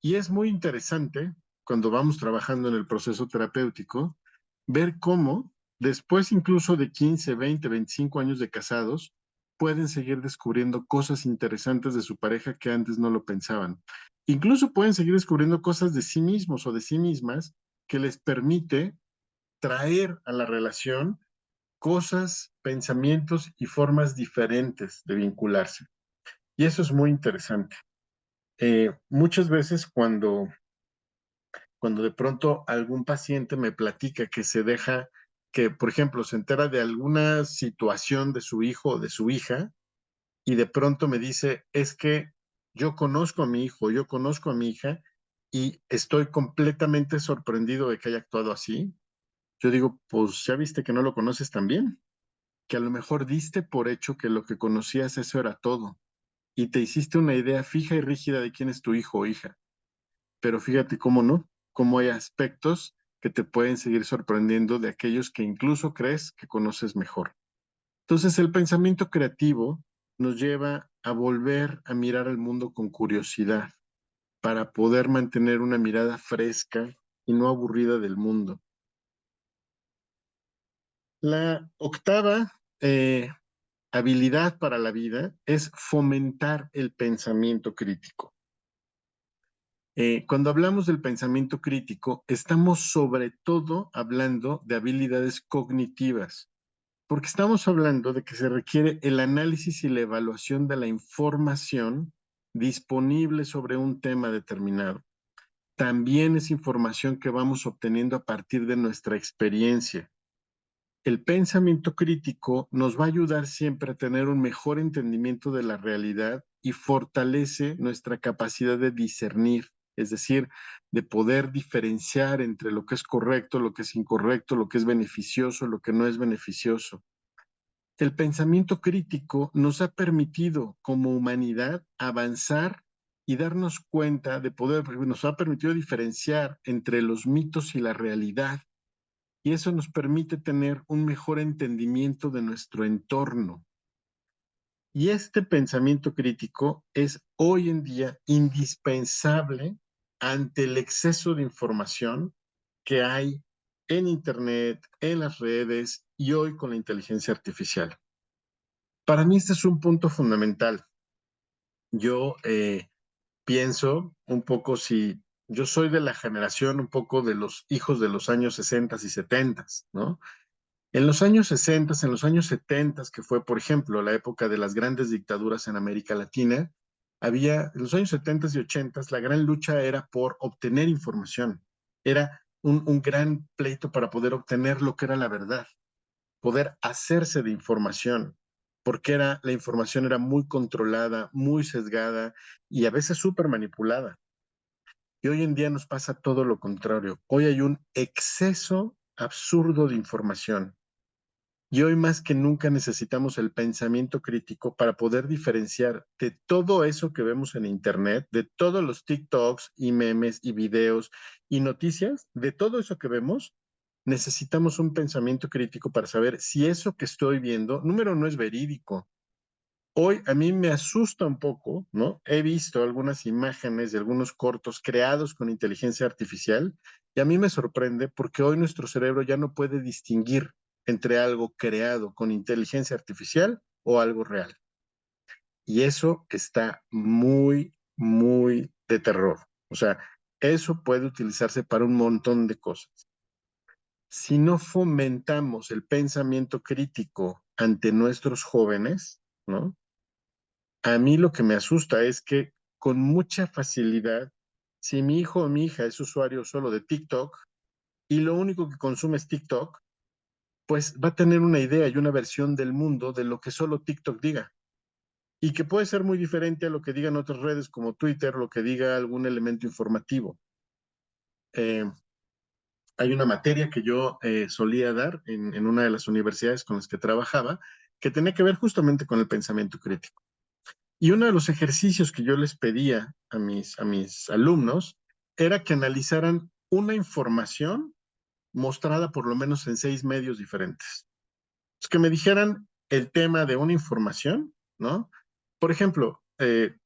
[SPEAKER 2] Y es muy interesante, cuando vamos trabajando en el proceso terapéutico, ver cómo después incluso de 15, 20, 25 años de casados, pueden seguir descubriendo cosas interesantes de su pareja que antes no lo pensaban. Incluso pueden seguir descubriendo cosas de sí mismos o de sí mismas que les permite traer a la relación cosas, pensamientos y formas diferentes de vincularse. Y eso es muy interesante. Muchas veces cuando de pronto algún paciente me platica que se deja, que por ejemplo se entera de alguna situación de su hijo o de su hija y de pronto me dice, es que yo conozco a mi hijo, yo conozco a mi hija y estoy completamente sorprendido de que haya actuado así. Yo digo, pues ya viste que no lo conoces tan bien. que a lo mejor diste por hecho que lo que conocías eso era todo, y te hiciste una idea fija y rígida de quién es tu hijo o hija. Pero fíjate cómo no, cómo hay aspectos que te pueden seguir sorprendiendo de aquellos que incluso crees que conoces mejor. Entonces, el pensamiento creativo nos lleva a volver a mirar al mundo con curiosidad para poder mantener una mirada fresca y no aburrida del mundo. La octava habilidad para la vida es fomentar el pensamiento crítico. Cuando hablamos del pensamiento crítico, estamos sobre todo hablando de habilidades cognitivas, porque estamos hablando de que se requiere el análisis y la evaluación de la información disponible sobre un tema determinado. También es información que vamos obteniendo a partir de nuestra experiencia. El pensamiento crítico nos va a ayudar siempre a tener un mejor entendimiento de la realidad y fortalece nuestra capacidad de discernir, es decir, de poder diferenciar entre lo que es correcto, lo que es incorrecto, lo que es beneficioso, lo que no es beneficioso. El pensamiento crítico nos ha permitido como humanidad avanzar y darnos cuenta de poder, nos ha permitido diferenciar entre los mitos y la realidad. Y eso nos permite tener un mejor entendimiento de nuestro entorno. Y este pensamiento crítico es hoy en día indispensable ante el exceso de información que hay en Internet, en las redes y hoy con la inteligencia artificial. Para mí este es un punto fundamental. Yo pienso un poco si yo soy de la generación un poco de los hijos de los años 60 y 70, ¿no? En los años 60, en los años 70, que fue, por ejemplo, la época de las grandes dictaduras en América Latina, en los años 70 y 80, la gran lucha era por obtener información. Era un gran pleito para poder obtener lo que era la verdad, poder hacerse de información, porque la información era muy controlada, muy sesgada y a veces súper manipulada. Y hoy en día nos pasa todo lo contrario. Hoy hay un exceso absurdo de información. Y hoy más que nunca necesitamos el pensamiento crítico para poder diferenciar de todo eso que vemos en Internet, de todos los TikToks y memes y videos y noticias, de todo eso que vemos, necesitamos un pensamiento crítico para saber si eso que estoy viendo, número uno, es verídico. Hoy a mí me asusta un poco, ¿no? He visto algunas imágenes de algunos cortos creados con inteligencia artificial y a mí me sorprende porque hoy nuestro cerebro ya no puede distinguir entre algo creado con inteligencia artificial o algo real. Y eso está muy, muy de terror. O sea, eso puede utilizarse para un montón de cosas. Si no fomentamos el pensamiento crítico ante nuestros jóvenes, ¿no? A mí lo que me asusta es que con mucha facilidad, si mi hijo o mi hija es usuario solo de TikTok y lo único que consume es TikTok, pues va a tener una idea y una versión del mundo de lo que solo TikTok diga. Y que puede ser muy diferente a lo que digan otras redes como Twitter, lo que diga algún elemento informativo. Eh, Hay una materia que yo solía dar en una de las universidades con las que trabajaba que tenía que ver justamente con el pensamiento crítico. Y uno de los ejercicios que yo les pedía a mis alumnos era que analizaran una información mostrada por lo menos en 6 medios diferentes. Es que me dijeran el tema de una información, ¿no? Por ejemplo,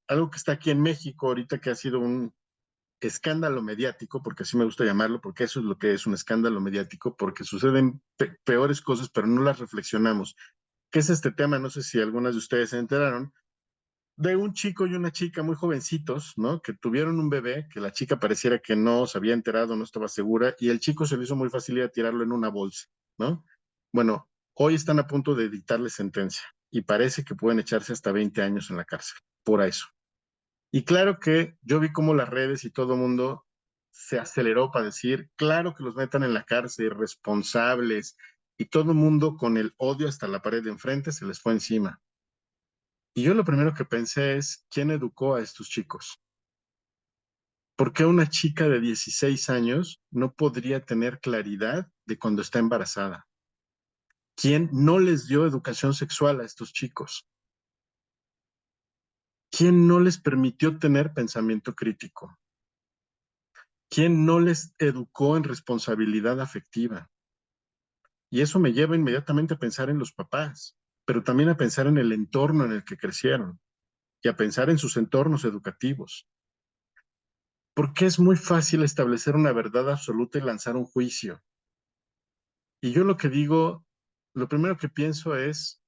[SPEAKER 2] algo que está aquí en México ahorita que ha sido un escándalo mediático, porque así me gusta llamarlo, porque eso es lo que es un escándalo mediático, porque suceden peores cosas, pero no las reflexionamos. ¿Qué es este tema? No sé si algunas de ustedes se enteraron, de un chico y una chica muy jovencitos, ¿no? Que tuvieron un bebé, que la chica pareciera que no se había enterado, no estaba segura, y el chico se le hizo muy fácil ir a tirarlo en una bolsa, ¿no? Bueno, hoy están a punto de dictarle sentencia y parece que pueden echarse hasta 20 años en la cárcel por eso. Y claro que yo vi cómo las redes y todo el mundo se aceleró para decir, claro que los metan en la cárcel, responsables, y todo el mundo con el odio hasta la pared de enfrente se les fue encima. Y yo lo primero que pensé es, ¿quién educó a estos chicos? ¿Por qué una chica de 16 años no podría tener claridad de cuando está embarazada? ¿Quién no les dio educación sexual a estos chicos? ¿Quién no les permitió tener pensamiento crítico? ¿Quién no les educó en responsabilidad afectiva? Y eso me lleva inmediatamente a pensar en los papás, pero también a pensar en el entorno en el que crecieron y a pensar en sus entornos educativos. Porque es muy fácil establecer una verdad absoluta y lanzar un juicio. Y yo lo que digo, lo primero que pienso es,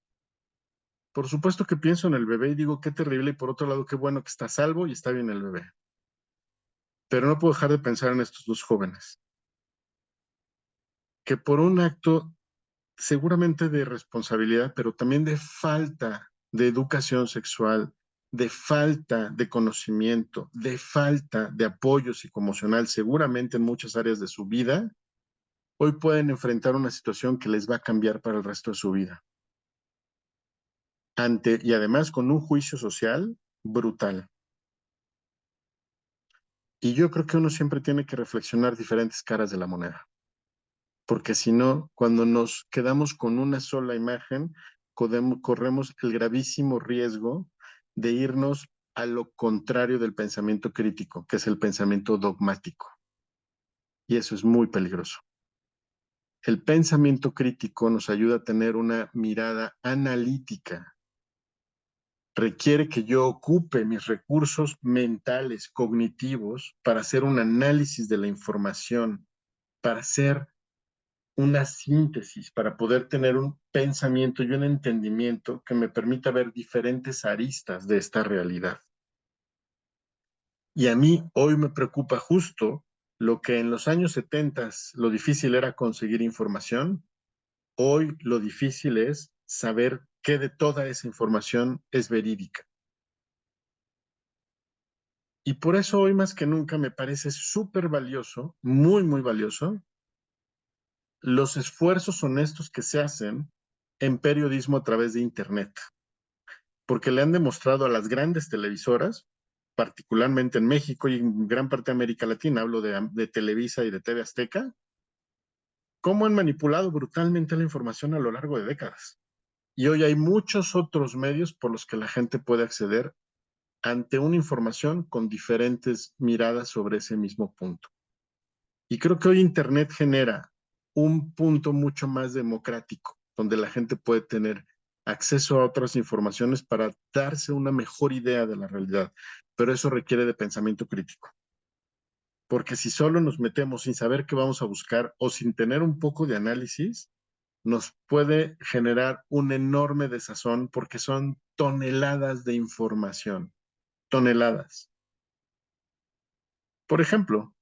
[SPEAKER 2] por supuesto que pienso en el bebé y digo, qué terrible, y por otro lado, qué bueno que está a salvo y está bien el bebé. Pero no puedo dejar de pensar en estos dos jóvenes, que por un acto seguramente de responsabilidad, pero también de falta de educación sexual, de falta de conocimiento, de falta de apoyo psicoemocional, seguramente en muchas áreas de su vida, hoy pueden enfrentar una situación que les va a cambiar para el resto de su vida. Y además con un juicio social brutal. Y yo creo que uno siempre tiene que reflexionar diferentes caras de la moneda. Porque si no, cuando nos quedamos con una sola imagen, corremos el gravísimo riesgo de irnos a lo contrario del pensamiento crítico, que es el pensamiento dogmático. Y eso es muy peligroso. El pensamiento crítico nos ayuda a tener una mirada analítica. Requiere que yo ocupe mis recursos mentales, cognitivos, para hacer un análisis de la información, para hacer una síntesis, para poder tener un pensamiento y un entendimiento que me permita ver diferentes aristas de esta realidad. Y a mí hoy me preocupa justo lo que en los años 70 lo difícil era conseguir información, hoy lo difícil es saber qué de toda esa información es verídica. Y por eso hoy más que nunca me parece súper valioso, muy, muy valioso, los esfuerzos honestos que se hacen en periodismo a través de Internet. Porque le han demostrado a las grandes televisoras, particularmente en México y en gran parte de América Latina, hablo de Televisa y de TV Azteca, cómo han manipulado brutalmente la información a lo largo de décadas. Y hoy hay muchos otros medios por los que la gente puede acceder ante una información con diferentes miradas sobre ese mismo punto. Y creo que hoy Internet genera un punto mucho más democrático, donde la gente puede tener acceso a otras informaciones para darse una mejor idea de la realidad. Pero eso requiere de pensamiento crítico. Porque si solo nos metemos sin saber qué vamos a buscar o sin tener un poco de análisis, nos puede generar un enorme desazón porque son toneladas de información. Toneladas. Por ejemplo,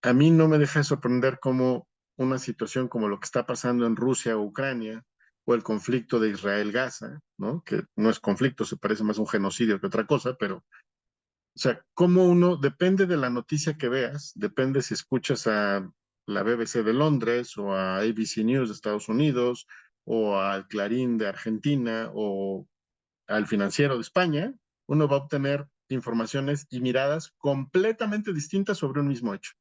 [SPEAKER 2] a mí no me deja de sorprender cómo una situación como lo que está pasando en Rusia o Ucrania, o el conflicto de Israel-Gaza, ¿no? Que no es conflicto, se parece más a un genocidio que otra cosa, pero, o sea, cómo uno, depende de la noticia que veas, depende si escuchas a la BBC de Londres, o a ABC News de Estados Unidos, o al Clarín de Argentina, o al Financiero de España, uno va a obtener informaciones y miradas completamente distintas sobre un mismo hecho.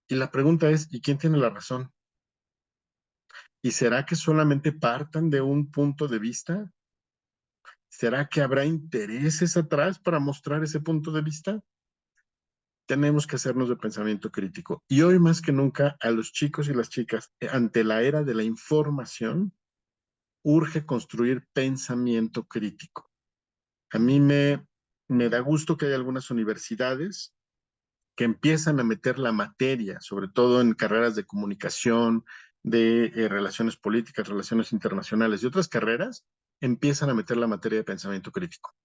[SPEAKER 2] Y la pregunta es, ¿y quién tiene la razón? ¿Y será que solamente partan de un punto de vista? ¿Será que habrá intereses atrás para mostrar ese punto de vista? Tenemos que hacernos de pensamiento crítico. Y hoy más que nunca a los chicos y las chicas, ante la era de la información, urge construir pensamiento crítico. A mí me da gusto que hay algunas universidades que empiezan a meter la materia, sobre todo en carreras de comunicación, de relaciones políticas, relaciones internacionales y otras carreras, empiezan a meter la materia de pensamiento crítico.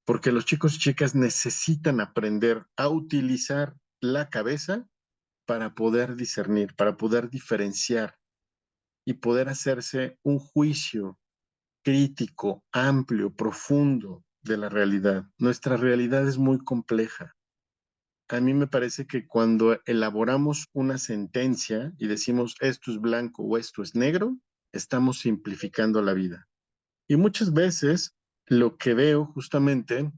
[SPEAKER 2] Porque los chicos y chicas necesitan aprender a utilizar la cabeza para poder discernir, para poder diferenciar y poder hacerse un juicio crítico, amplio, profundo de la realidad. Nuestra realidad es muy compleja. A mí me parece que cuando elaboramos una sentencia y decimos esto es blanco o esto es negro, estamos simplificando la vida. Y muchas veces lo que veo justamente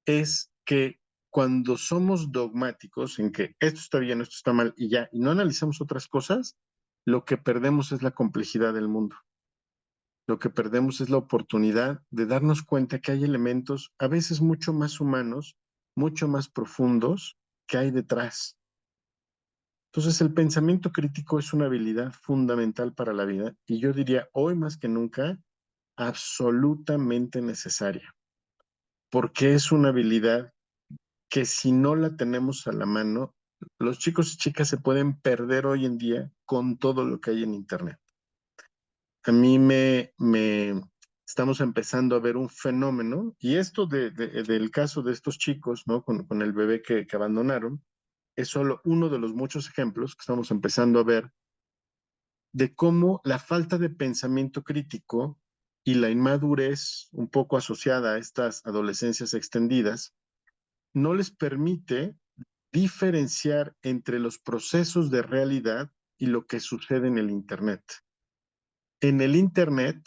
[SPEAKER 2] es que cuando somos dogmáticos en que esto está bien, esto está mal y ya, y no analizamos otras cosas, lo que perdemos es la complejidad del mundo. Lo que perdemos es la oportunidad de darnos cuenta que hay elementos a veces mucho más humanos, mucho más profundos que hay detrás. Entonces, el pensamiento crítico es una habilidad fundamental para la vida y yo diría hoy más que nunca absolutamente necesaria, porque es una habilidad que si no la tenemos a la mano, los chicos y chicas se pueden perder hoy en día con todo lo que hay en Internet. A mí estamos empezando a ver un fenómeno, y esto del caso de estos chicos, ¿no? Con el bebé que abandonaron, es solo uno de los muchos ejemplos que estamos empezando a ver de cómo la falta de pensamiento crítico y la inmadurez un poco asociada a estas adolescencias extendidas no les permite diferenciar entre los procesos de realidad y lo que sucede en el Internet. En el Internet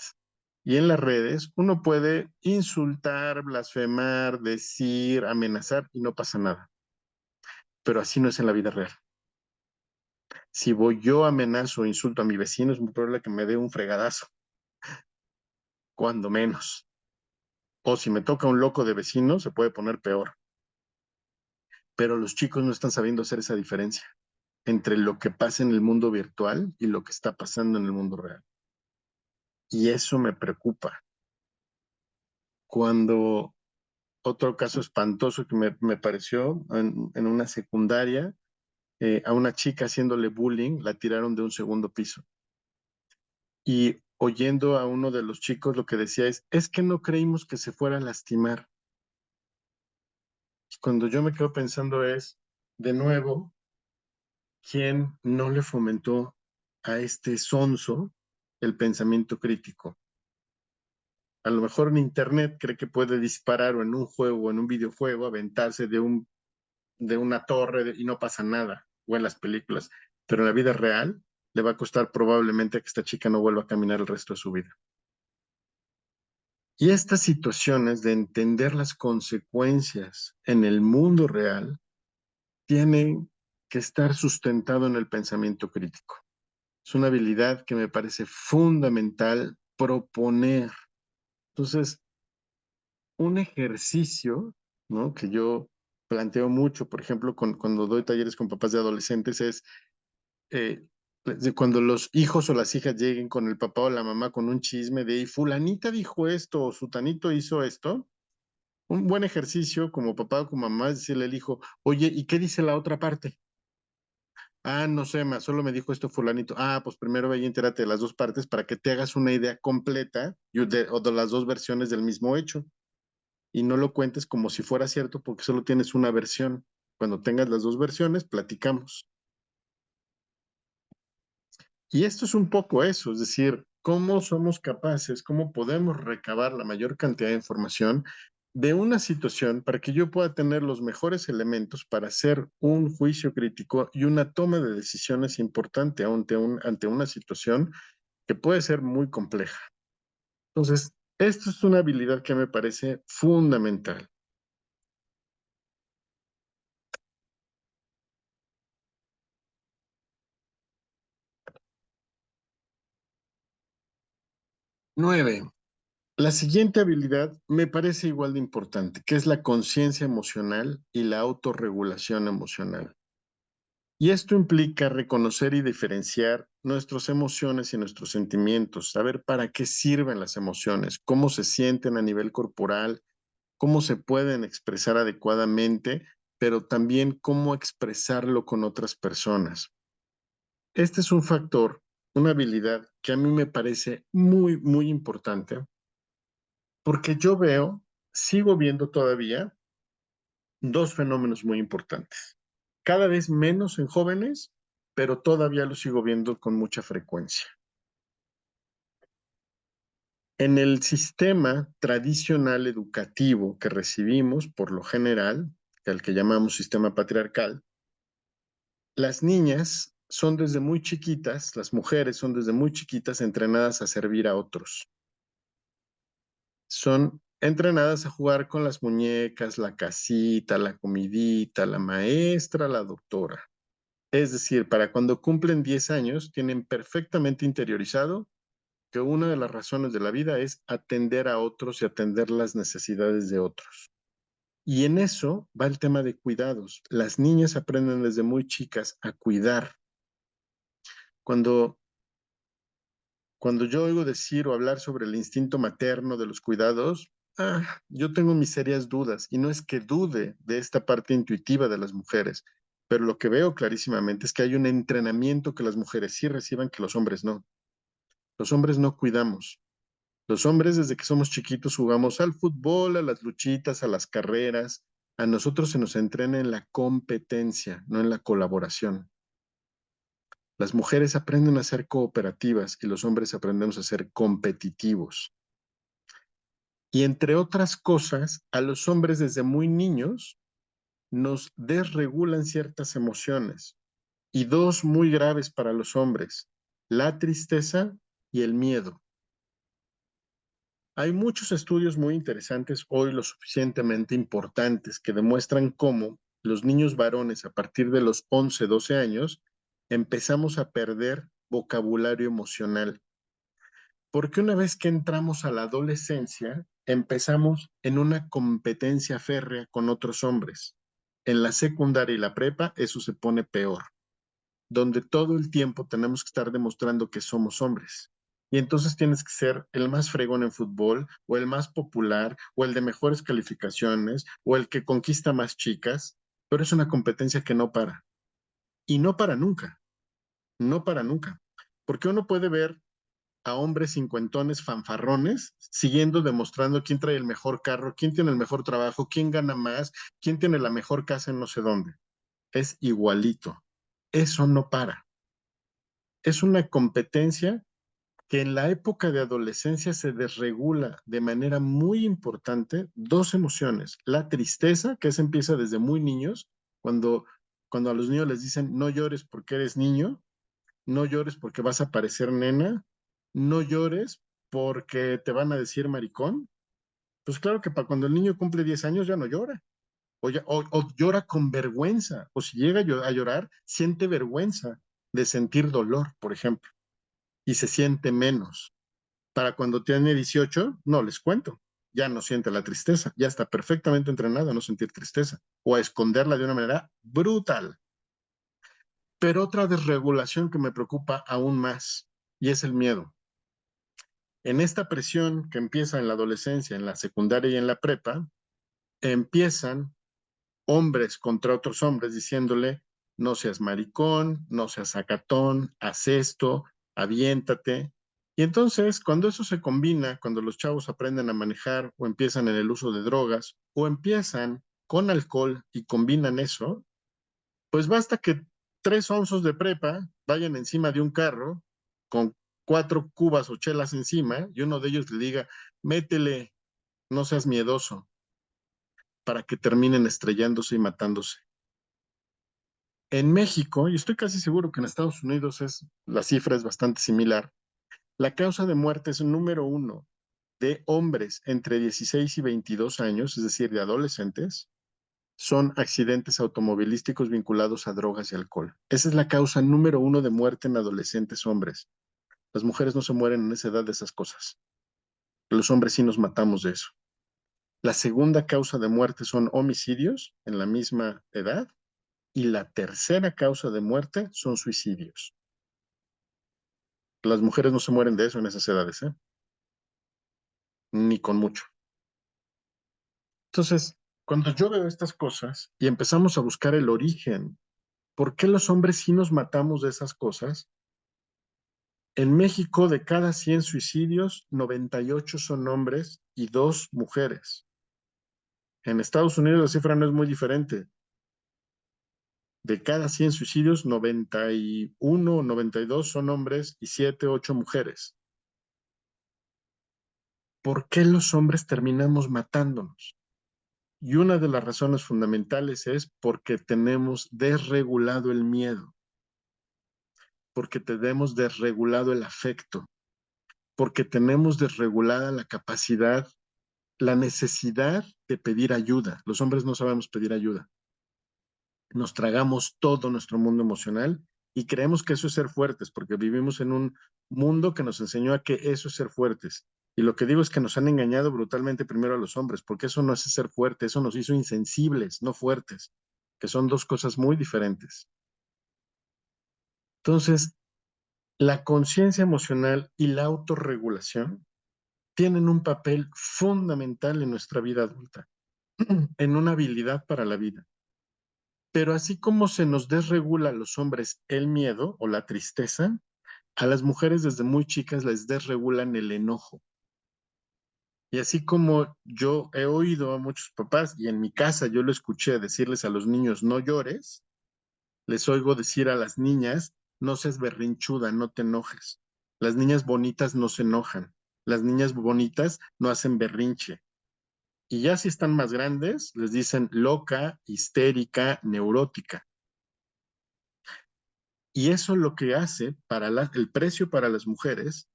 [SPEAKER 2] y en las redes uno puede insultar, blasfemar, decir, amenazar y no pasa nada. Pero así no es en la vida real. Si voy yo amenazo o insulto a mi vecino, es muy probable que me dé un fregadazo, cuando menos. O si me toca un loco de vecino, se puede poner peor. Pero los chicos no están sabiendo hacer esa diferencia entre lo que pasa en el mundo virtual y lo que está pasando en el mundo real. Y eso me preocupa. Cuando otro caso espantoso que me pareció en una secundaria, a una chica haciéndole bullying, la tiraron de un segundo piso. Y oyendo a uno de los chicos lo que decía es que no creímos que se fuera a lastimar. Y cuando yo me quedo pensando de nuevo, ¿quién no le fomentó a este sonso el pensamiento crítico? A lo mejor en Internet cree que puede disparar o en un juego o en un videojuego, aventarse de una torre y no pasa nada, o en las películas, pero en la vida real le va a costar probablemente que esta chica no vuelva a caminar el resto de su vida. Y estas situaciones de entender las consecuencias en el mundo real tienen que estar sustentado en el pensamiento crítico. Es una habilidad que me parece fundamental proponer. Entonces, un ejercicio, ¿no? Que yo planteo mucho, por ejemplo, cuando doy talleres con papás de adolescentes, es eh, cuando los hijos o las hijas lleguen con el papá o la mamá con un chisme de, y fulanita dijo esto, o sutanito hizo esto, un buen ejercicio como papá o como mamá es decirle al hijo, oye, ¿y qué dice la otra parte? Ah, no sé, solo me dijo esto fulanito. Ah, pues primero ve y entérate de las dos partes para que te hagas una idea completa o de las dos versiones del mismo hecho. Y no lo cuentes como si fuera cierto porque solo tienes una versión. Cuando tengas las dos versiones, platicamos. Y esto es un poco eso, es decir, cómo somos capaces, cómo podemos recabar la mayor cantidad de información de una situación para que yo pueda tener los mejores elementos para hacer un juicio crítico y una toma de decisiones importante ante una situación que puede ser muy compleja. Entonces, esto es una habilidad que me parece fundamental. Nueve. La siguiente habilidad me parece igual de importante, que es la conciencia emocional y la autorregulación emocional. Y esto implica reconocer y diferenciar nuestras emociones y nuestros sentimientos, saber para qué sirven las emociones, cómo se sienten a nivel corporal, cómo se pueden expresar adecuadamente, pero también cómo expresarlo con otras personas. Este es un factor, una habilidad que a mí me parece muy, muy importante, porque sigo viendo todavía dos fenómenos muy importantes. Cada vez menos en jóvenes, pero todavía lo sigo viendo con mucha frecuencia. En el sistema tradicional educativo que recibimos, por lo general, el que llamamos sistema patriarcal, las niñas son desde muy chiquitas, las mujeres son desde muy chiquitas entrenadas a servir a otros. Son entrenadas a jugar con las muñecas, la casita, la comidita, la maestra, la doctora. Es decir, para cuando cumplen 10 años, tienen perfectamente interiorizado que una de las razones de la vida es atender a otros y atender las necesidades de otros. Y en eso va el tema de cuidados. Las niñas aprenden desde muy chicas a cuidar. Cuando, cuando yo oigo decir o hablar sobre el instinto materno de los cuidados, yo tengo mis serias dudas. Y no es que dude de esta parte intuitiva de las mujeres, pero lo que veo clarísimamente es que hay un entrenamiento que las mujeres sí reciban que los hombres no. Los hombres no cuidamos. Los hombres desde que somos chiquitos jugamos al fútbol, a las luchitas, a las carreras. A nosotros se nos entrena en la competencia, no en la colaboración. Las mujeres aprenden a ser cooperativas y los hombres aprendemos a ser competitivos. Y entre otras cosas, a los hombres desde muy niños nos desregulan ciertas emociones. Y dos muy graves para los hombres, la tristeza y el miedo. Hay muchos estudios muy interesantes hoy, lo suficientemente importantes, que demuestran cómo los niños varones a partir de los 11, 12 años empezamos a perder vocabulario emocional. Porque una vez que entramos a la adolescencia, empezamos en una competencia férrea con otros hombres. En la secundaria y la prepa, eso se pone peor, donde todo el tiempo tenemos que estar demostrando que somos hombres. Y entonces tienes que ser el más fregón en fútbol, o el más popular, o el de mejores calificaciones, o el que conquista más chicas, pero es una competencia que no para. Y no para nunca, no para nunca. Porque uno puede ver a hombres cincuentones fanfarrones siguiendo demostrando quién trae el mejor carro, quién tiene el mejor trabajo, quién gana más, quién tiene la mejor casa en no sé dónde. Es igualito. Eso no para. Es una competencia que en la época de adolescencia se desregula de manera muy importante dos emociones. La tristeza, que se empieza desde muy niños, cuando a los niños les dicen no llores porque eres niño, no llores porque vas a parecer nena, no llores porque te van a decir maricón. Pues claro que para cuando el niño cumple 10 años ya no llora. O llora con vergüenza, o si llega a llorar, siente vergüenza de sentir dolor, por ejemplo, y se siente menos. Para cuando tiene 18, no les cuento, ya no siente la tristeza, ya está perfectamente entrenado a no sentir tristeza o a esconderla de una manera brutal. Pero otra desregulación que me preocupa aún más, y es el miedo. En esta presión que empieza en la adolescencia, en la secundaria y en la prepa, empiezan hombres contra otros hombres diciéndole, no seas maricón, no seas sacatón, haz esto, aviéntate. Y entonces, cuando eso se combina, cuando los chavos aprenden a manejar o empiezan en el uso de drogas o empiezan con alcohol y combinan eso, pues basta que 3 onzos de prepa vayan encima de un carro con 4 cubas o chelas encima y uno de ellos le diga, métele, no seas miedoso, para que terminen estrellándose y matándose. En México, y estoy casi seguro que en Estados Unidos la cifra es bastante similar, la causa de muerte es número 1 de hombres entre 16 y 22 años, es decir, de adolescentes, son accidentes automovilísticos vinculados a drogas y alcohol. Esa es la causa número 1 de muerte en adolescentes hombres. Las mujeres no se mueren en esa edad de esas cosas. Los hombres sí nos matamos de eso. La segunda causa de muerte son homicidios en la misma edad y la tercera causa de muerte son suicidios. Las mujeres no se mueren de eso en esas edades, ¿eh? Ni con mucho. Entonces, cuando yo veo estas cosas y empezamos a buscar el origen, ¿por qué los hombres sí nos matamos de esas cosas? En México, de cada 100 suicidios, 98 son hombres y 2 mujeres. En Estados Unidos la cifra no es muy diferente. De cada 100 suicidios, 91 o 92 son hombres y 7, 8 mujeres. ¿Por qué los hombres terminamos matándonos? Y una de las razones fundamentales es porque tenemos desregulado el miedo, porque tenemos desregulado el afecto, porque tenemos desregulada la capacidad, la necesidad de pedir ayuda. Los hombres no sabemos pedir ayuda. nos tragamos todo nuestro mundo emocional y creemos que eso es ser fuertes, porque vivimos en un mundo que nos enseñó a que eso es ser fuertes. Y lo que digo es que nos han engañado brutalmente primero a los hombres, porque eso no es ser fuerte, eso nos hizo insensibles, no fuertes, que son dos cosas muy diferentes. Entonces, la conciencia emocional y la autorregulación tienen un papel fundamental en nuestra vida adulta, en una habilidad para la vida. Pero así como se nos desregula a los hombres el miedo o la tristeza, a las mujeres desde muy chicas les desregulan el enojo. Y así como yo he oído a muchos papás, y en mi casa yo lo escuché decirles a los niños, no llores, les oigo decir a las niñas, no seas berrinchuda, no te enojes. Las niñas bonitas no se enojan. Las niñas bonitas no hacen berrinche. Y ya si están más grandes, les dicen loca, histérica, neurótica. Y eso lo que hace para el precio para las mujeres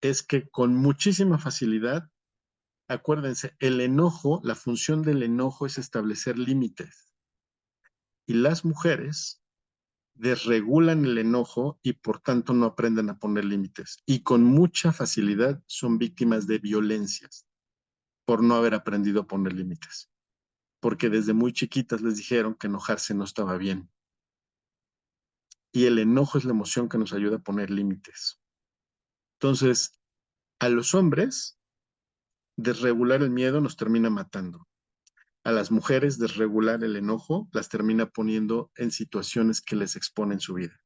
[SPEAKER 2] es que con muchísima facilidad, acuérdense, el enojo, la función del enojo es establecer límites. Y las mujeres desregulan el enojo y por tanto no aprenden a poner límites. Y con mucha facilidad son víctimas de violencias por no haber aprendido a poner límites. Porque desde muy chiquitas les dijeron que enojarse no estaba bien. Y el enojo es la emoción que nos ayuda a poner límites. Entonces, a los hombres, desregular el miedo nos termina matando. A las mujeres, desregular el enojo las termina poniendo en situaciones que les exponen su vida.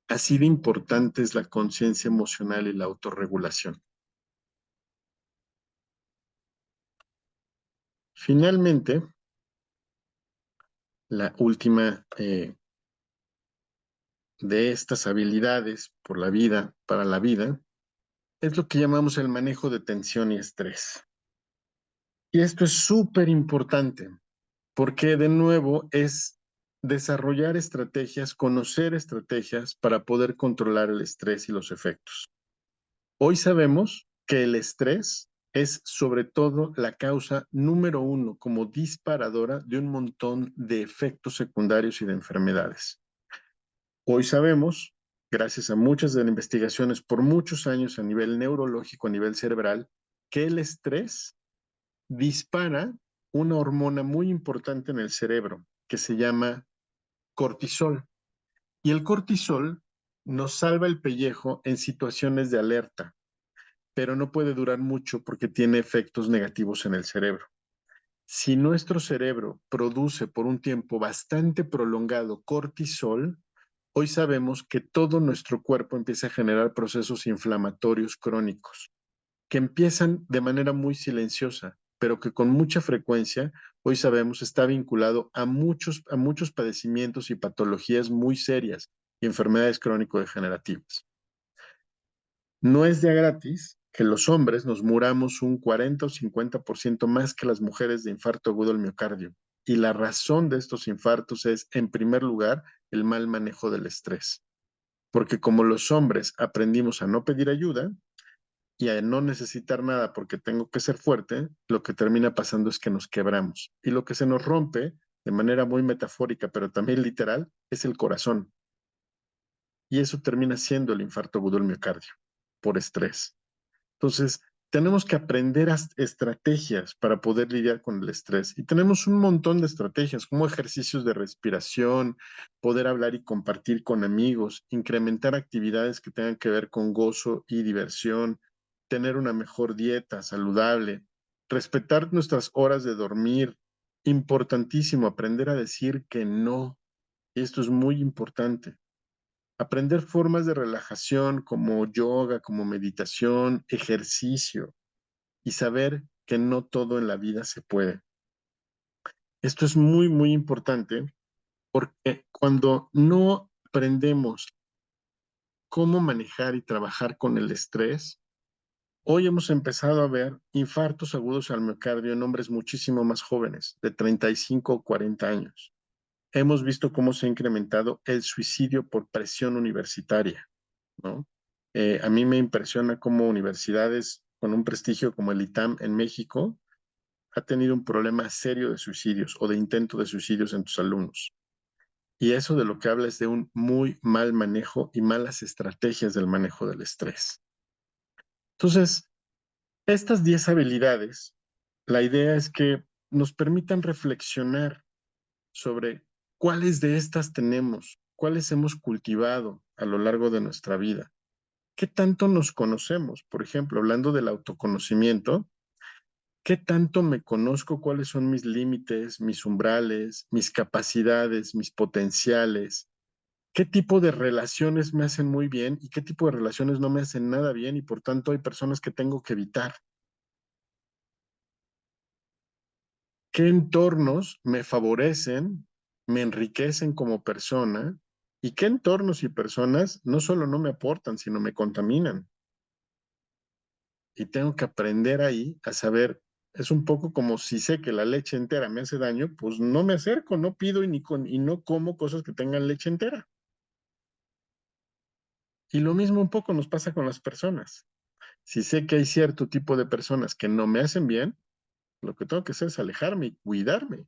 [SPEAKER 2] Así de importante es la conciencia emocional y la autorregulación. Finalmente, la última de estas habilidades por la vida, para la vida, es lo que llamamos el manejo de tensión y estrés. Y esto es súper importante porque de nuevo es desarrollar estrategias, conocer estrategias para poder controlar el estrés y los efectos. Hoy sabemos que el estrés es sobre todo la causa número uno como disparadora de un montón de efectos secundarios y de enfermedades. Hoy sabemos, gracias a muchas de las investigaciones por muchos años a nivel neurológico, a nivel cerebral, que el estrés dispara una hormona muy importante en el cerebro que se llama cortisol. Y el cortisol nos salva el pellejo en situaciones de alerta, pero no puede durar mucho porque tiene efectos negativos en el cerebro. Si nuestro cerebro produce por un tiempo bastante prolongado cortisol, hoy sabemos que todo nuestro cuerpo empieza a generar procesos inflamatorios crónicos que empiezan de manera muy silenciosa, pero que con mucha frecuencia, hoy sabemos, está vinculado a muchos padecimientos y patologías muy serias y enfermedades crónico-degenerativas. No es de gratis que los hombres nos muramos un 40 o 50% más que las mujeres de infarto agudo al miocardio. Y la razón de estos infartos es, en primer lugar, el mal manejo del estrés. Porque como los hombres aprendimos a no pedir ayuda, y a no necesitar nada porque tengo que ser fuerte, lo que termina pasando es que nos quebramos. Y lo que se nos rompe, de manera muy metafórica, pero también literal, es el corazón. Y eso termina siendo el infarto agudo del miocardio, por estrés. Entonces, tenemos que aprender estrategias para poder lidiar con el estrés. Y tenemos un montón de estrategias, como ejercicios de respiración, poder hablar y compartir con amigos, incrementar actividades que tengan que ver con gozo y diversión, tener una mejor dieta saludable, respetar nuestras horas de dormir. Importantísimo, aprender a decir que no. Y esto es muy importante. Aprender formas de relajación como yoga, como meditación, ejercicio y saber que no todo en la vida se puede. Esto es muy, muy importante porque cuando no aprendemos cómo manejar y trabajar con el estrés, hoy hemos empezado a ver infartos agudos al miocardio en hombres muchísimo más jóvenes, de 35 o 40 años. Hemos visto cómo se ha incrementado el suicidio por presión universitaria, ¿no? A mí me impresiona cómo universidades con un prestigio como el ITAM en México ha tenido un problema serio de suicidios o de intento de suicidios en tus alumnos. Y eso de lo que habla es de un muy mal manejo y malas estrategias del manejo del estrés. Entonces, estas 10 habilidades, la idea es que nos permitan reflexionar sobre cuáles de estas tenemos, cuáles hemos cultivado a lo largo de nuestra vida. ¿Qué tanto nos conocemos? Por ejemplo, hablando del autoconocimiento, ¿qué tanto me conozco? ¿Cuáles son mis límites, mis umbrales, mis capacidades, mis potenciales? ¿Qué tipo de relaciones me hacen muy bien y qué tipo de relaciones no me hacen nada bien y por tanto hay personas que tengo que evitar? ¿Qué entornos me favorecen, me enriquecen como persona? ¿Y qué entornos y personas no solo no me aportan, sino me contaminan? Y tengo que aprender ahí a saber, es un poco como si sé que la leche entera me hace daño, pues no me acerco, no pido y no como cosas que tengan leche entera. Y lo mismo un poco nos pasa con las personas. Si sé que hay cierto tipo de personas que no me hacen bien, lo que tengo que hacer es alejarme y cuidarme,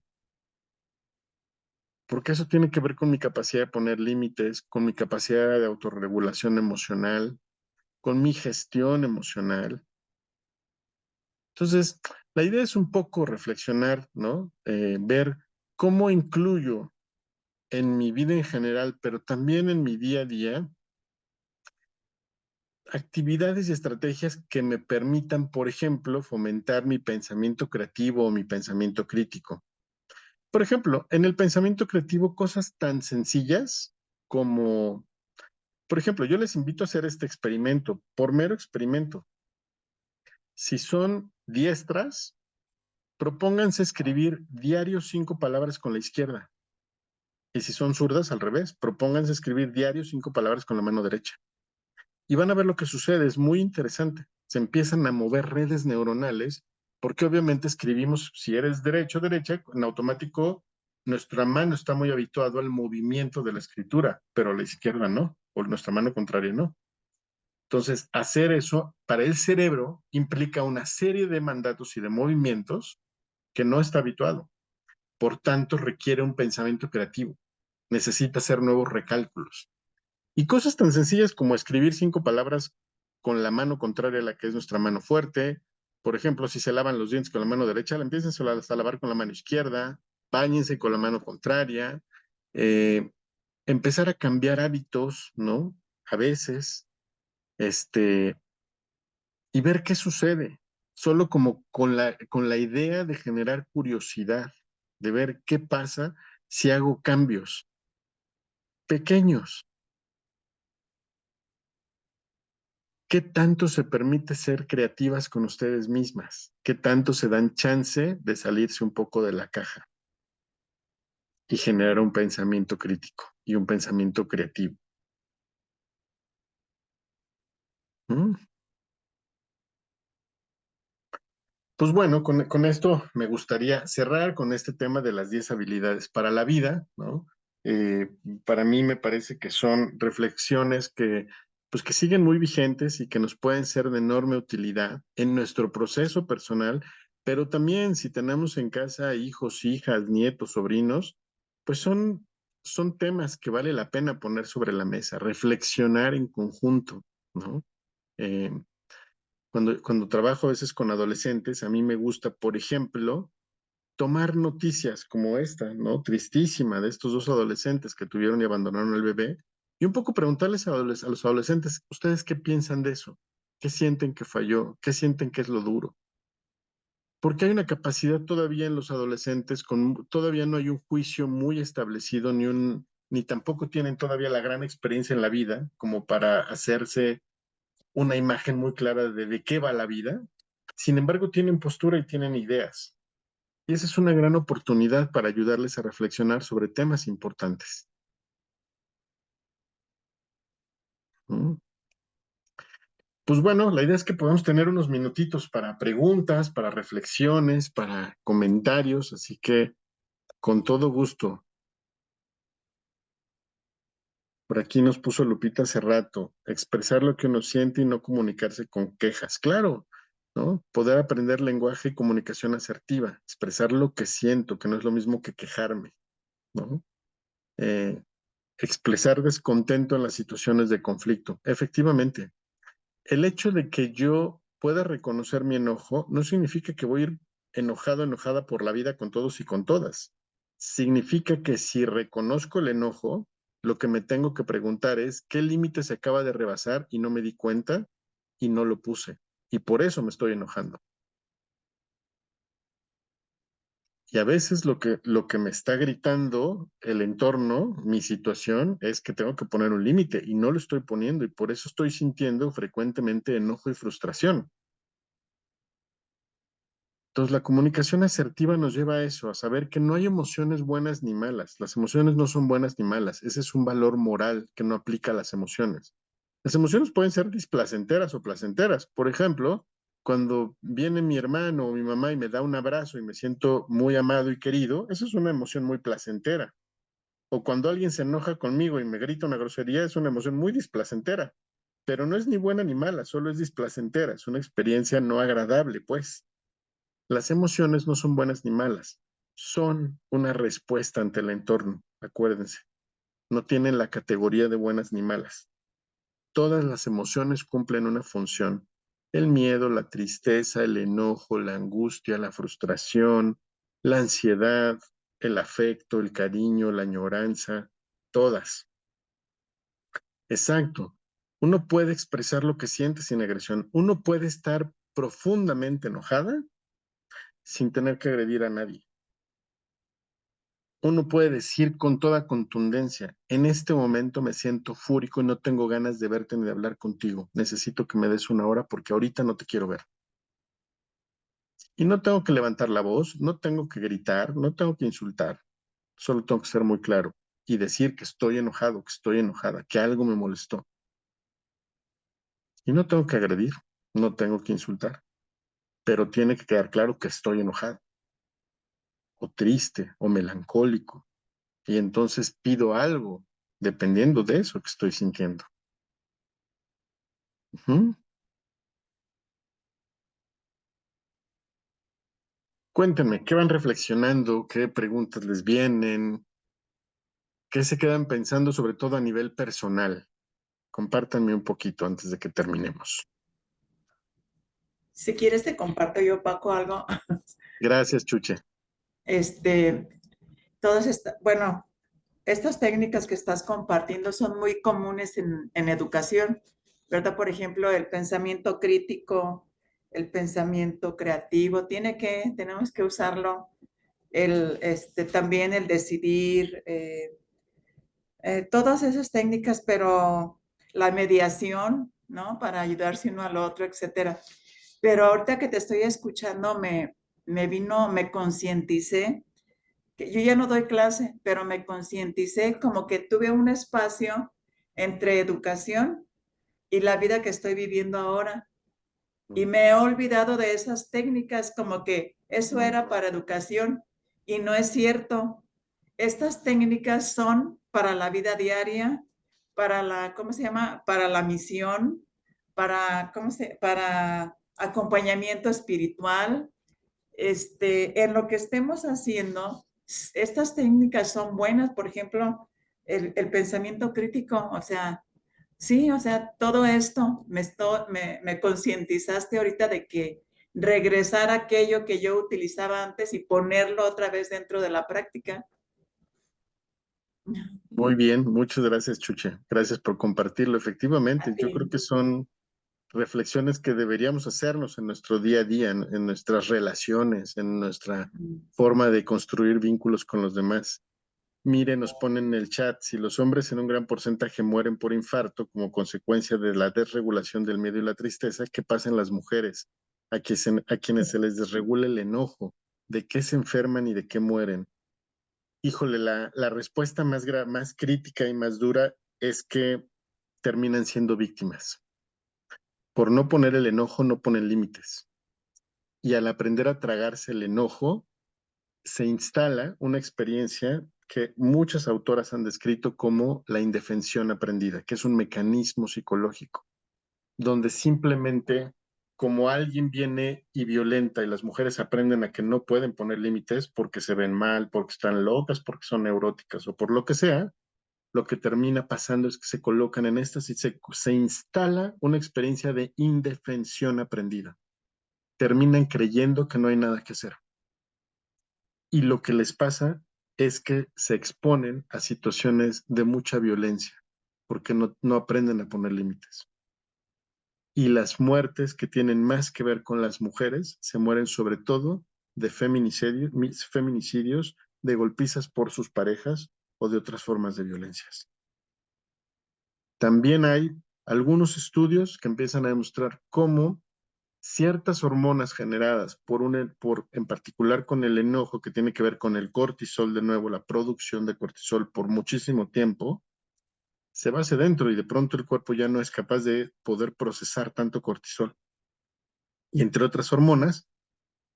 [SPEAKER 2] porque eso tiene que ver con mi capacidad de poner límites, con mi capacidad de autorregulación emocional, con mi gestión emocional. Entonces, la idea es un poco reflexionar, ¿no? Ver cómo incluyo en mi vida en general, pero también en mi día a día, actividades y estrategias que me permitan, por ejemplo, fomentar mi pensamiento creativo o mi pensamiento crítico. Por ejemplo, en el pensamiento creativo, cosas tan sencillas como, por ejemplo, yo les invito a hacer este experimento, por mero experimento. Si son diestras, propónganse escribir diario 5 palabras con la izquierda. Y si son zurdas, al revés, propónganse escribir diario 5 palabras con la mano derecha. Y van a ver lo que sucede, es muy interesante. Se empiezan a mover redes neuronales, porque obviamente escribimos, si eres derecho, derecha, en automático nuestra mano está muy habituado al movimiento de la escritura, pero la izquierda no, o nuestra mano contraria no. Entonces, hacer eso para el cerebro implica una serie de mandatos y de movimientos que no está habituado. Por tanto, requiere un pensamiento creativo. Necesita hacer nuevos recálculos. Y cosas tan sencillas como escribir 5 palabras con la mano contraria a la que es nuestra mano fuerte. Por ejemplo, si se lavan los dientes con la mano derecha, la empiecen a lavar con la mano izquierda, báñense con la mano contraria, eh, empezar a cambiar hábitos, ¿no? A veces, este, y ver qué sucede, solo como con la idea de generar curiosidad, de ver qué pasa si hago cambios pequeños. ¿Qué tanto se permite ser creativas con ustedes mismas? ¿Qué tanto se dan chance de salirse un poco de la caja y generar un pensamiento crítico y un pensamiento creativo? ¿Mm? Pues bueno, con esto me gustaría cerrar con este tema de las 10 habilidades para la vida, ¿no? Eh, para mí me parece que son reflexiones pues que siguen muy vigentes y que nos pueden ser de enorme utilidad en nuestro proceso personal, pero también si tenemos en casa hijos, hijas, nietos, sobrinos, pues son temas que vale la pena poner sobre la mesa, reflexionar en conjunto, ¿no? Eh, cuando trabajo a veces con adolescentes, a mí me gusta, por ejemplo, tomar noticias como esta, ¿no? Tristísima, de estos 2 adolescentes que tuvieron y abandonaron al bebé, y un poco preguntarles a los adolescentes, ¿ustedes qué piensan de eso? ¿Qué sienten que falló? ¿Qué sienten que es lo duro? Porque hay una capacidad todavía en los adolescentes, todavía no hay un juicio muy establecido, ni tampoco tienen todavía la gran experiencia en la vida como para hacerse una imagen muy clara de qué va la vida. Sin embargo, tienen postura y tienen ideas. Y esa es una gran oportunidad para ayudarles a reflexionar sobre temas importantes. ¿Mm? Pues bueno, la idea es que podamos tener unos minutitos para preguntas, para reflexiones, para comentarios, así que con todo gusto. Por aquí nos puso Lupita hace rato, expresar lo que uno siente y no comunicarse con quejas. Claro, ¿no? Poder aprender lenguaje y comunicación asertiva, expresar lo que siento, que no es lo mismo que quejarme, ¿no? Expresar descontento en las situaciones de conflicto. Efectivamente, el hecho de que yo pueda reconocer mi enojo no significa que voy a ir enojado, enojada por la vida con todos y con todas. Significa que si reconozco el enojo, lo que me tengo que preguntar es qué límite se acaba de rebasar y no me di cuenta y no lo puse. Y por eso me estoy enojando. Y a veces lo que me está gritando el entorno, mi situación, es que tengo que poner un límite y no lo estoy poniendo y por eso estoy sintiendo frecuentemente enojo y frustración. Entonces, la comunicación asertiva nos lleva a eso, a saber que no hay emociones buenas ni malas. Las emociones no son buenas ni malas. Ese es un valor moral que no aplica a las emociones. Las emociones pueden ser displacenteras o placenteras. Por ejemplo, cuando viene mi hermano o mi mamá y me da un abrazo y me siento muy amado y querido, eso es una emoción muy placentera. O cuando alguien se enoja conmigo y me grita una grosería, es una emoción muy displacentera. Pero no es ni buena ni mala, solo es displacentera. Es una experiencia no agradable, pues. Las emociones no son buenas ni malas, son una respuesta ante el entorno, acuérdense. No tienen la categoría de buenas ni malas. Todas las emociones cumplen una función. El miedo, la tristeza, el enojo, la angustia, la frustración, la ansiedad, el afecto, el cariño, la añoranza, todas. Exacto. Uno puede expresar lo que siente sin agresión. Uno puede estar profundamente enojada sin tener que agredir a nadie. Uno puede decir con toda contundencia, en este momento me siento fúrico y no tengo ganas de verte ni de hablar contigo. Necesito que me des una hora porque ahorita no te quiero ver. Y no tengo que levantar la voz, no tengo que gritar, no tengo que insultar. Solo tengo que ser muy claro y decir que estoy enojado, que estoy enojada, que algo me molestó. Y no tengo que agredir, no tengo que insultar, pero tiene que quedar claro que estoy enojado, o triste, o melancólico. Y entonces pido algo, dependiendo de eso que estoy sintiendo. Ujú. Cuéntenme, ¿qué van reflexionando? ¿Qué preguntas les vienen? ¿Qué se quedan pensando, sobre todo a nivel personal? Compártanme un poquito antes de que terminemos.
[SPEAKER 6] Si quieres te comparto yo, Paco, algo.
[SPEAKER 2] Gracias, Chuche.
[SPEAKER 6] Este, todas estas, bueno, estas técnicas que estás compartiendo son muy comunes en educación, ¿verdad? Por ejemplo, el pensamiento crítico, el pensamiento creativo, tenemos que usarlo. También el decidir, todas esas técnicas, pero la mediación, ¿no? Para ayudarse uno al otro, etcétera. Pero ahorita que te estoy escuchando, me concienticé, que yo ya no doy clase, pero me concienticé como que tuve un espacio entre educación y la vida que estoy viviendo ahora. Y me he olvidado de esas técnicas como que eso era para educación y no es cierto. Estas técnicas son para la vida diaria, para la, ¿cómo se llama? Para la misión, para acompañamiento espiritual. En lo que estemos haciendo, estas técnicas son buenas, por ejemplo, el pensamiento crítico, o sea, sí, o sea, todo esto me concientizaste ahorita de que regresar a aquello que yo utilizaba antes y ponerlo otra vez dentro de la práctica.
[SPEAKER 2] Muy bien, muchas gracias, Chuche. Gracias por compartirlo. Efectivamente, yo creo
[SPEAKER 6] Sí.
[SPEAKER 2] que son reflexiones que deberíamos hacernos en nuestro día a día, en nuestras relaciones, en nuestra forma de construir vínculos con los demás. Mire, nos ponen en el chat, si los hombres en un gran porcentaje mueren por infarto como consecuencia de la desregulación del miedo y la tristeza, ¿qué pasa en las mujeres? A quienes se les desregula el enojo, ¿de qué se enferman y de qué mueren? Híjole, la respuesta más crítica y más dura es que terminan siendo víctimas. Por no poner el enojo, no ponen límites. Y al aprender a tragarse el enojo, se instala una experiencia que muchas autoras han descrito como la indefensión aprendida, que es un mecanismo psicológico, donde simplemente como alguien viene y violenta y las mujeres aprenden a que no pueden poner límites porque se ven mal, porque están locas, porque son neuróticas o por lo que sea, lo que termina pasando es que se colocan en estas y se instala una experiencia de indefensión aprendida. Terminan creyendo que no hay nada que hacer. Y lo que les pasa es que se exponen a situaciones de mucha violencia porque no aprenden a poner límites. Y las muertes que tienen más que ver con las mujeres se mueren sobre todo de feminicidios, de golpizas por sus parejas o de otras formas de violencias. También hay algunos estudios que empiezan a demostrar cómo ciertas hormonas generadas en particular con el enojo, que tiene que ver con el cortisol, de nuevo, la producción de cortisol por muchísimo tiempo, se va hacia adentro y de pronto el cuerpo ya no es capaz de poder procesar tanto cortisol. Y entre otras hormonas,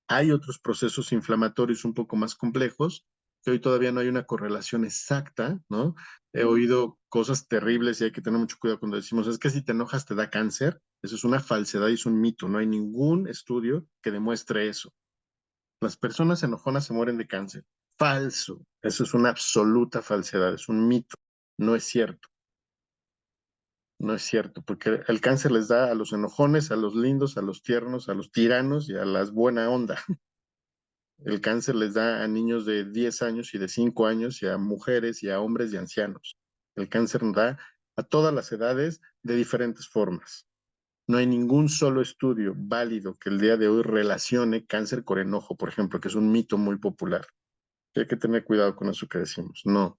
[SPEAKER 2] hay otros procesos inflamatorios un poco más complejos, que hoy todavía no hay una correlación exacta, ¿no? He oído cosas terribles y hay que tener mucho cuidado cuando decimos, es que si te enojas te da cáncer. Eso es una falsedad y es un mito. No hay ningún estudio que demuestre eso. Las personas enojonas se mueren de cáncer. Falso. Eso es una absoluta falsedad, es un mito. No es cierto. No es cierto, porque el cáncer les da a los enojones, a los lindos, a los tiernos, a los tiranos y a las buena onda. El cáncer les da a niños de 10 años y de 5 años y a mujeres y a hombres y ancianos. El cáncer da a todas las edades de diferentes formas. No hay ningún solo estudio válido que el día de hoy relacione cáncer con enojo, por ejemplo, que es un mito muy popular. Hay que tener cuidado con eso que decimos. No.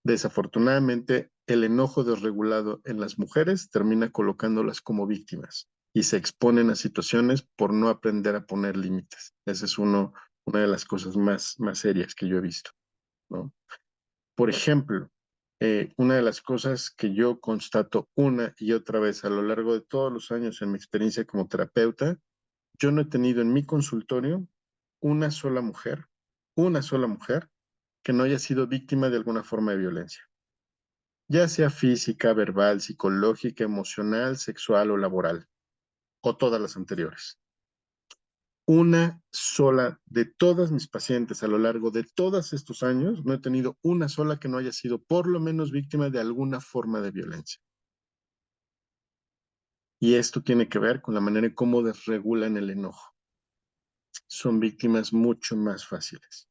[SPEAKER 2] Desafortunadamente, el enojo desregulado en las mujeres termina colocándolas como víctimas y se exponen a situaciones por no aprender a poner límites. Esa es una de las cosas más serias que yo he visto, ¿no? Por ejemplo, una de las cosas que yo constato una y otra vez a lo largo de todos los años en mi experiencia como terapeuta, yo no he tenido en mi consultorio una sola mujer que no haya sido víctima de alguna forma de violencia, ya sea física, verbal, psicológica, emocional, sexual o laboral, o todas las anteriores. Una sola de todas mis pacientes a lo largo de todos estos años, no he tenido una sola que no haya sido por lo menos víctima de alguna forma de violencia. Y esto tiene que ver con la manera en cómo desregulan el enojo. Son víctimas mucho más fáciles.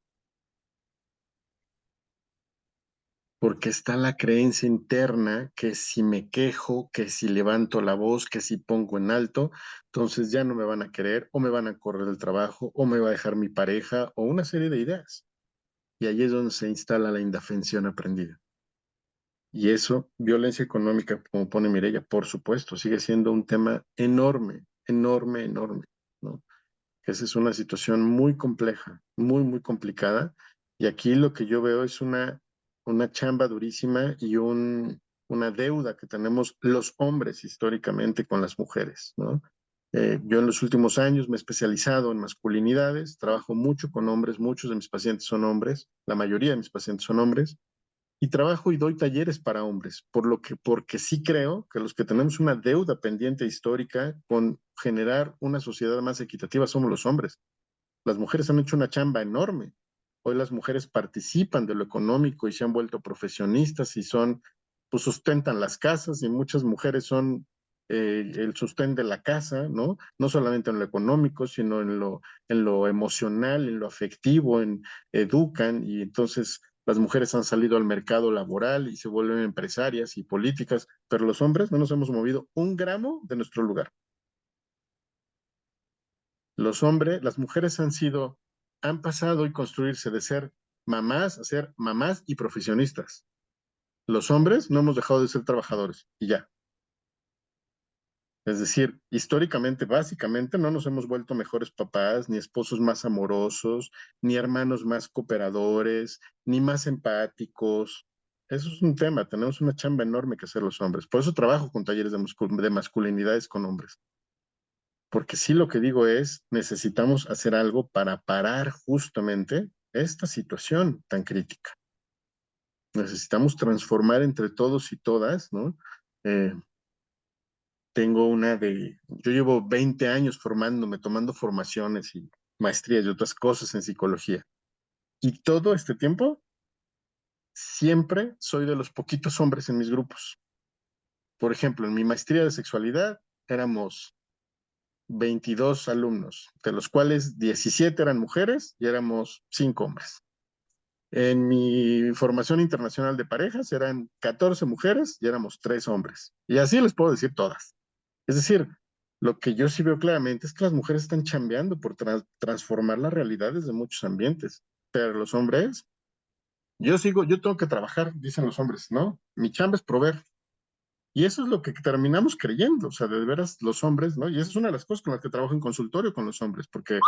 [SPEAKER 2] Porque está la creencia interna que si me quejo, que si levanto la voz, que si pongo en alto, entonces ya no me van a querer o me van a correr del trabajo o me va a dejar mi pareja o una serie de ideas. Y ahí es donde se instala la indefensión aprendida. Y eso, violencia económica, como pone Mireya, por supuesto, sigue siendo un tema enorme, ¿no? Esa es una situación muy compleja, muy complicada. Y aquí lo que yo veo es una chamba durísima y una deuda que tenemos los hombres históricamente con las mujeres, ¿no? Yo en los últimos años me he especializado en masculinidades, trabajo mucho con hombres, muchos de mis pacientes son hombres, la mayoría de mis pacientes son hombres, y trabajo y doy talleres para hombres, porque sí creo que los que tenemos una deuda pendiente histórica con generar una sociedad más equitativa somos los hombres. Las mujeres han hecho una chamba enorme. Hoy las mujeres participan de lo económico y se han vuelto profesionistas y pues sustentan las casas y muchas mujeres son el sostén de la casa, ¿no? No solamente en lo económico, sino en lo emocional, en lo afectivo, educan y entonces las mujeres han salido al mercado laboral y se vuelven empresarias y políticas, pero los hombres no nos hemos movido un gramo de nuestro lugar. Las mujeres han pasado y construirse de ser mamás a ser mamás y profesionistas. Los hombres no hemos dejado de ser trabajadores y ya. Es decir, históricamente, básicamente, no nos hemos vuelto mejores papás, ni esposos más amorosos, ni hermanos más cooperadores, ni más empáticos. Eso es un tema, tenemos una chamba enorme que hacer los hombres. Por eso trabajo con talleres de masculinidades con hombres. Porque sí lo que digo es, necesitamos hacer algo para parar justamente esta situación tan crítica. Necesitamos transformar entre todos y todas, ¿no? Yo llevo 20 años formándome, tomando formaciones y maestrías y otras cosas en psicología. Y todo este tiempo, siempre soy de los poquitos hombres en mis grupos. Por ejemplo, en mi maestría de sexualidad éramos 22 alumnos, de los cuales 17 eran mujeres y éramos 5 hombres. En mi formación internacional de parejas eran 14 mujeres y éramos 3 hombres. Y así les puedo decir todas. Es decir, lo que yo sí veo claramente es que las mujeres están chambeando por transformar las realidades de muchos ambientes. Pero los hombres, yo tengo que trabajar, dicen los hombres, ¿no? Mi chamba es proveer. Y eso es lo que terminamos creyendo, o sea, de veras los hombres, ¿no? Y esa es una de las cosas con las que trabajo en consultorio con los hombres, porque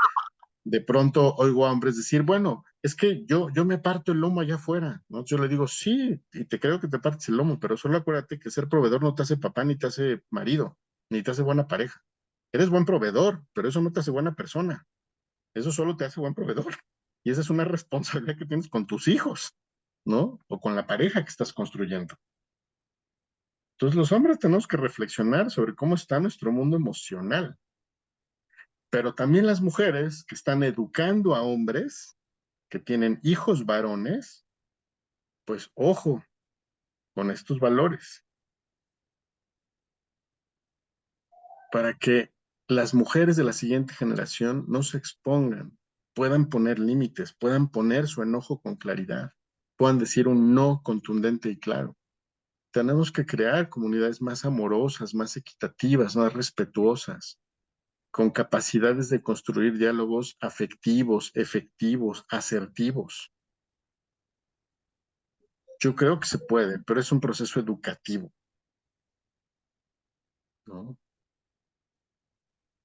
[SPEAKER 2] de pronto oigo a hombres decir, bueno, es que yo me parto el lomo allá afuera, ¿no? Yo le digo, sí, y te creo que te partes el lomo, pero solo acuérdate que ser proveedor no te hace papá, ni te hace marido, ni te hace buena pareja. Eres buen proveedor, pero eso no te hace buena persona. Eso solo te hace buen proveedor. Y esa es una responsabilidad que tienes con tus hijos, ¿no? O con la pareja que estás construyendo. Entonces los hombres tenemos que reflexionar sobre cómo está nuestro mundo emocional, pero también las mujeres que están educando a hombres que tienen hijos varones, pues ojo con estos valores, para que las mujeres de la siguiente generación no se expongan, puedan poner límites, puedan poner su enojo con claridad, puedan decir un no contundente y claro. Tenemos que crear comunidades más amorosas, más equitativas, más respetuosas, con capacidades de construir diálogos afectivos, efectivos, asertivos. Yo creo que se puede, pero es un proceso educativo, ¿no?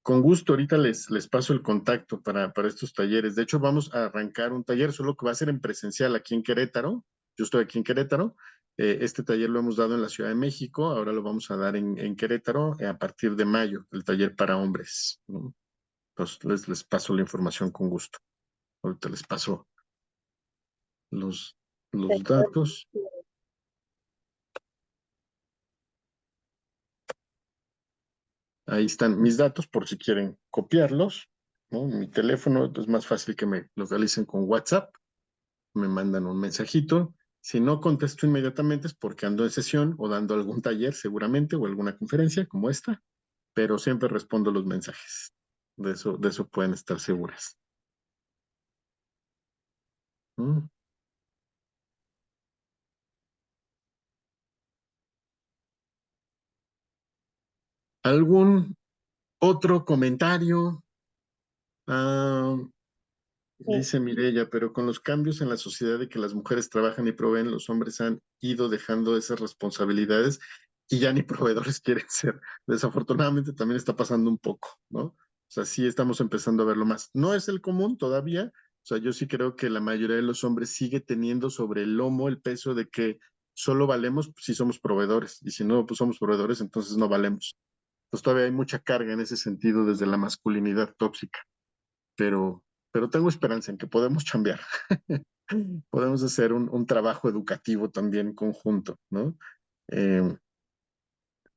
[SPEAKER 2] Con gusto, ahorita les paso el contacto para estos talleres. De hecho, vamos a arrancar un taller, solo que va a ser en presencial aquí en Querétaro. Yo estoy aquí en Querétaro. Este taller lo hemos dado en la Ciudad de México, ahora lo vamos a dar en Querétaro a partir de mayo, el taller para hombres, ¿no? Entonces, les paso la información con gusto. Ahorita les paso los datos. Ahí están mis datos por si quieren copiarlos, ¿no? Mi teléfono es más fácil que me localicen con WhatsApp, me mandan un mensajito. Si no contesto inmediatamente es porque ando en sesión o dando algún taller seguramente o alguna conferencia como esta, pero siempre respondo los mensajes. De eso pueden estar seguras. ¿Mm? ¿Algún otro comentario? Ah, dice Mireya, pero con los cambios en la sociedad de que las mujeres trabajan y proveen, los hombres han ido dejando esas responsabilidades y ya ni proveedores quieren ser. Desafortunadamente también está pasando un poco, ¿no? O sea, sí estamos empezando a verlo más. No es el común todavía. O sea, yo sí creo que la mayoría de los hombres sigue teniendo sobre el lomo el peso de que solo valemos si somos proveedores y si no, pues somos proveedores, entonces no valemos. Pues todavía hay mucha carga en ese sentido desde la masculinidad tóxica, pero, pero tengo esperanza en que podemos chambear. Podemos hacer un trabajo educativo también conjunto, ¿no? Eh,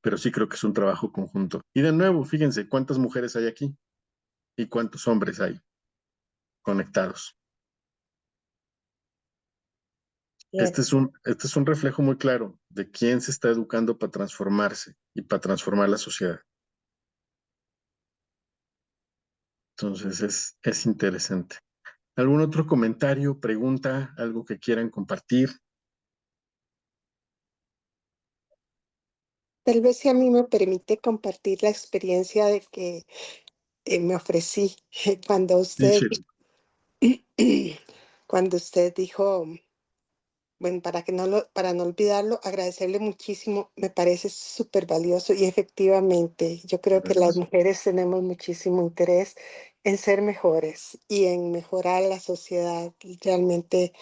[SPEAKER 2] pero sí creo que es un trabajo conjunto. Y de nuevo, fíjense cuántas mujeres hay aquí y cuántos hombres hay conectados. Este es un reflejo muy claro de quién se está educando para transformarse y para transformar la sociedad. Entonces es interesante. ¿Algún otro comentario, pregunta, algo que quieran compartir?
[SPEAKER 5] Tal vez si a mí me permite compartir la experiencia de que me ofrecí cuando
[SPEAKER 2] Sí,
[SPEAKER 5] usted, cuando usted dijo, bueno, para no olvidarlo, agradecerle muchísimo, me parece súper valioso y efectivamente yo creo que las
[SPEAKER 2] gracias.
[SPEAKER 5] mujeres tenemos muchísimo interés en ser mejores y en mejorar la sociedad. Realmente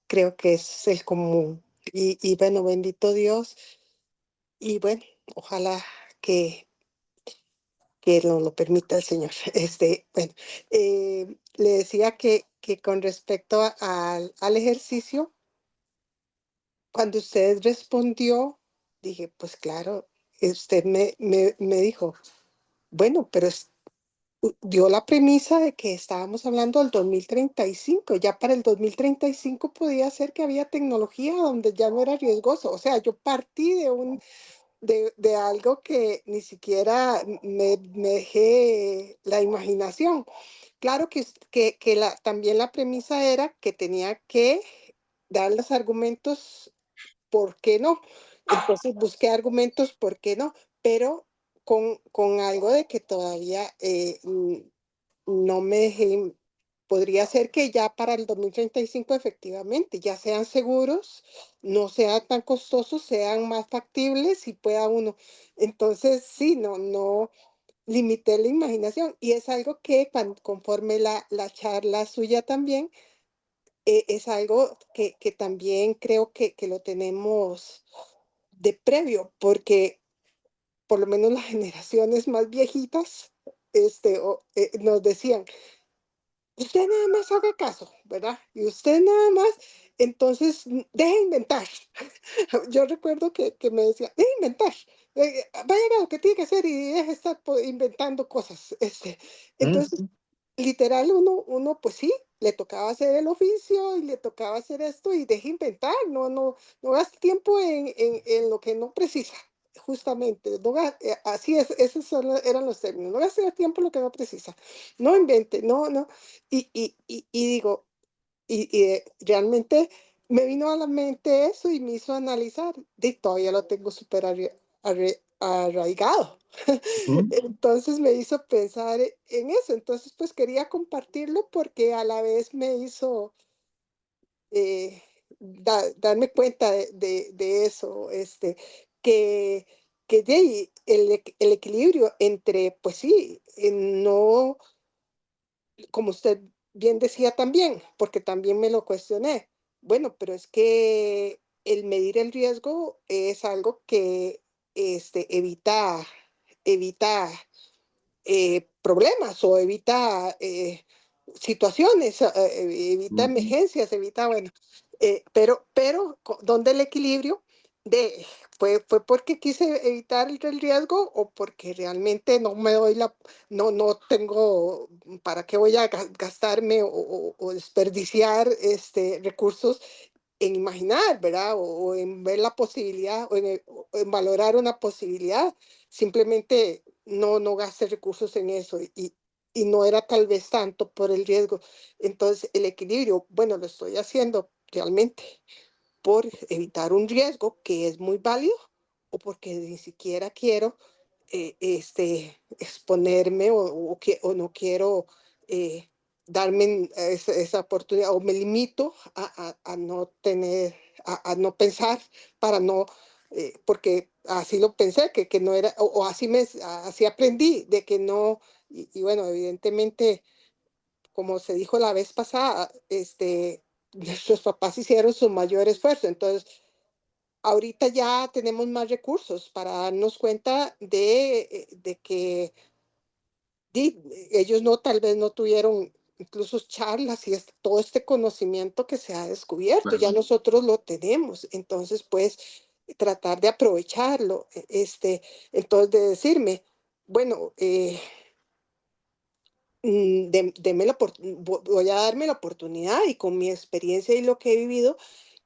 [SPEAKER 5] creo que es el común. Y bueno, bendito Dios. Y bueno, ojalá que, que nos lo permita el Señor. Bueno, le decía que con respecto al ejercicio, cuando usted respondió, dije, pues claro, me dijo, bueno, pero dio la premisa de que estábamos hablando del 2035. Ya para el 2035 podía ser que había tecnología donde ya no era riesgoso. O sea, yo partí de algo que ni siquiera me dejé la imaginación. Claro que también la premisa era que tenía que dar los argumentos por qué no. Entonces busqué argumentos por qué no, pero con algo de que todavía no me dejé. Podría ser que ya para el 2035 efectivamente ya sean seguros, no sean tan costosos, sean más factibles y pueda uno. Entonces, sí, no limité la imaginación y es algo que conforme la charla suya también, es algo que también creo que lo tenemos de previo, porque por lo menos las generaciones más viejitas nos decían, usted nada más haga caso, ¿verdad? Y usted nada más, entonces, deje inventar. Yo recuerdo que me decía, deje inventar, vaya a lo que tiene que hacer y deje estar inventando cosas. Entonces,
[SPEAKER 2] Mm,
[SPEAKER 5] literal, uno, pues sí, le tocaba hacer el oficio y le tocaba hacer esto y deje inventar, no gaste tiempo en lo que no precisa. Justamente, así es, eran los términos, no gaste tiempo en lo que no precisa, no invente, no, y digo, realmente me vino a la mente eso y me hizo analizar, y todavía lo tengo súper arraigado.
[SPEAKER 2] mm,
[SPEAKER 5] Entonces me hizo pensar en eso. Entonces, pues quería compartirlo porque a la vez me hizo darme cuenta de eso, que, el equilibrio entre, pues sí, no, como usted bien decía también, porque también me lo cuestioné. Bueno, pero es que el medir el riesgo es algo que evita problemas o evita situaciones, evita
[SPEAKER 2] mm.
[SPEAKER 5] emergencias, evita, bueno, pero ¿dónde el equilibrio? De, fue porque quise evitar el riesgo o porque realmente no me doy no tengo, ¿para qué voy a gastarme o desperdiciar recursos en imaginar, ¿verdad? O en ver la posibilidad o en valorar una posibilidad? Simplemente no gaste recursos en eso y no era tal vez tanto por el riesgo. Entonces, el equilibrio, bueno, lo estoy haciendo realmente por evitar un riesgo que es muy válido o porque ni siquiera quiero exponerme o no quiero darme esa oportunidad o me limito a no tener, a no pensar para no, porque así lo pensé, que no era, o así aprendí de que no, y bueno, evidentemente, como se dijo la vez pasada, nuestros papás hicieron su mayor esfuerzo, entonces ahorita ya tenemos más recursos para darnos cuenta de que ellos no, tal vez no tuvieron incluso charlas y todo este conocimiento que se ha descubierto, ya
[SPEAKER 2] Claro.
[SPEAKER 5] nosotros lo tenemos, entonces pues tratar de aprovecharlo, entonces de decirme, bueno, voy a darme la oportunidad y con mi experiencia y lo que he vivido,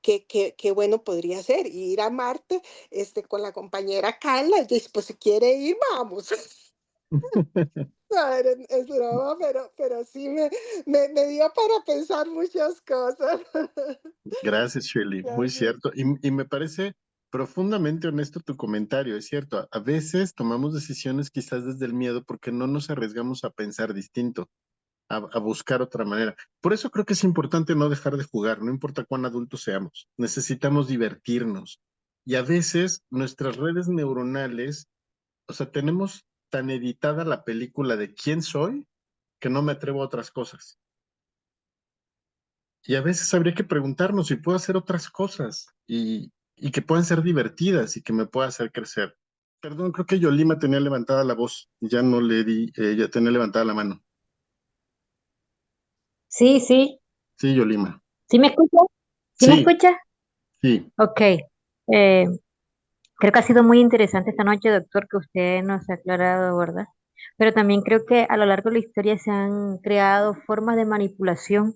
[SPEAKER 5] qué bueno podría ser ir a Marte con la compañera Carla, y pues si quiere ir, vamos. No, es broma, pero sí me dio para pensar muchas cosas.
[SPEAKER 2] Gracias, Shirley. Muy
[SPEAKER 5] Gracias.
[SPEAKER 2] cierto. Y me parece profundamente honesto tu comentario. Es cierto, a veces tomamos decisiones quizás desde el miedo porque no nos arriesgamos a pensar distinto, a buscar otra manera. Por eso creo que es importante no dejar de jugar, no importa cuán adultos seamos. Necesitamos divertirnos. Y a veces nuestras redes neuronales, o sea, tenemos tan editada la película de quién soy que no me atrevo a otras cosas. Y a veces habría que preguntarnos si puedo hacer otras cosas y que puedan ser divertidas y que me pueda hacer crecer. Perdón, creo que Yolima tenía levantada la voz, ya no le di, ya tenía levantada la mano.
[SPEAKER 7] Sí, sí,
[SPEAKER 2] Sí, Yolima.
[SPEAKER 7] ¿sí me escucha? ¿Sí me
[SPEAKER 2] Sí,
[SPEAKER 7] escucha?
[SPEAKER 2] sí.
[SPEAKER 7] Ok. Eh, Creo que ha sido muy interesante esta noche, doctor, que usted nos ha aclarado, ¿verdad? Pero también creo que a lo largo de la historia se han creado formas de manipulación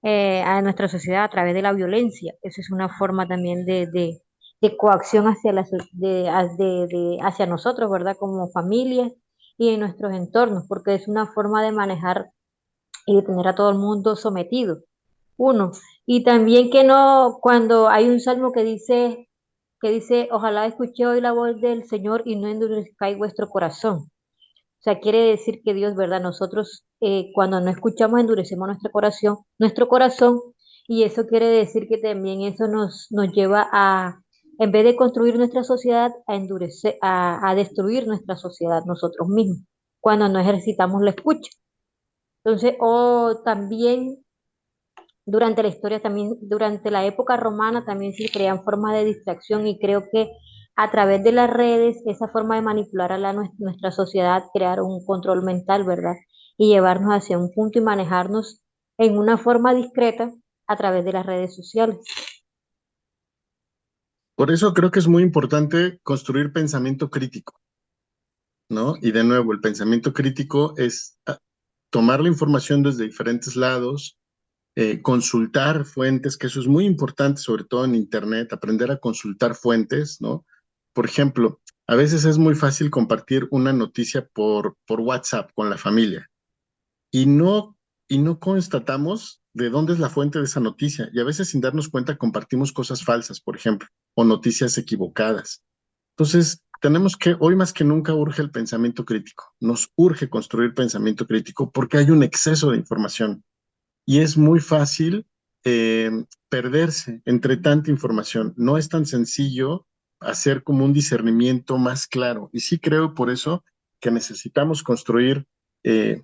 [SPEAKER 7] a nuestra sociedad a través de la violencia. Eso es una forma también de coacción hacia, hacia nosotros, ¿verdad? Como familia y en nuestros entornos, porque es una forma de manejar y de tener a todo el mundo sometido. Uno. Y también que no, cuando hay un salmo que dice, ojalá escuché hoy la voz del Señor y no endurezcáis vuestro corazón. O sea, quiere decir que Dios, ¿verdad? Nosotros cuando no escuchamos endurecemos nuestro corazón, y eso quiere decir que también eso nos lleva a, en vez de construir nuestra sociedad, a endurecer, a destruir nuestra sociedad nosotros mismos, cuando no ejercitamos la escucha. Entonces, o también durante la historia, también durante la época romana, también se crean formas de distracción, y creo que a través de las redes, esa forma de manipular a nuestra sociedad, crear un control mental, ¿verdad? Y llevarnos hacia un punto y manejarnos en una forma discreta a través de las redes sociales.
[SPEAKER 2] Por eso creo que es muy importante construir pensamiento crítico, ¿no? Y de nuevo, el pensamiento crítico es tomar la información desde diferentes lados, consultar fuentes, que eso es muy importante, sobre todo en Internet, aprender a consultar fuentes, ¿no? Por ejemplo, a veces es muy fácil compartir una noticia por WhatsApp con la familia y no constatamos de dónde es la fuente de esa noticia. Y a veces sin darnos cuenta compartimos cosas falsas, por ejemplo, o noticias equivocadas. Entonces, tenemos que, hoy más que nunca, urge el pensamiento crítico. Nos urge construir pensamiento crítico porque hay un exceso de información y es muy fácil eh, perderse entre tanta información. No es tan sencillo hacer como un discernimiento más claro. Y sí creo por eso que necesitamos construir eh,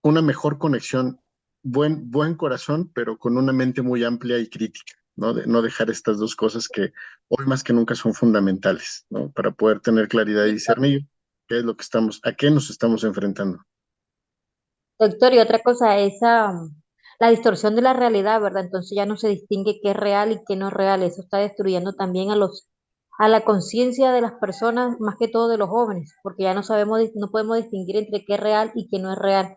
[SPEAKER 2] una mejor conexión, buen corazón, pero con una mente muy amplia y crítica, ¿no? De no dejar estas dos cosas que hoy más que nunca son fundamentales, ¿no? Para poder tener claridad y discernir qué es lo que a qué nos estamos enfrentando.
[SPEAKER 7] Doctor, y otra cosa es la distorsión de la realidad, ¿verdad? Entonces ya no se distingue qué es real y qué no es real. Eso está destruyendo también a la conciencia de las personas, más que todo de los jóvenes, porque ya no sabemos, no podemos distinguir entre qué es real y qué no es real.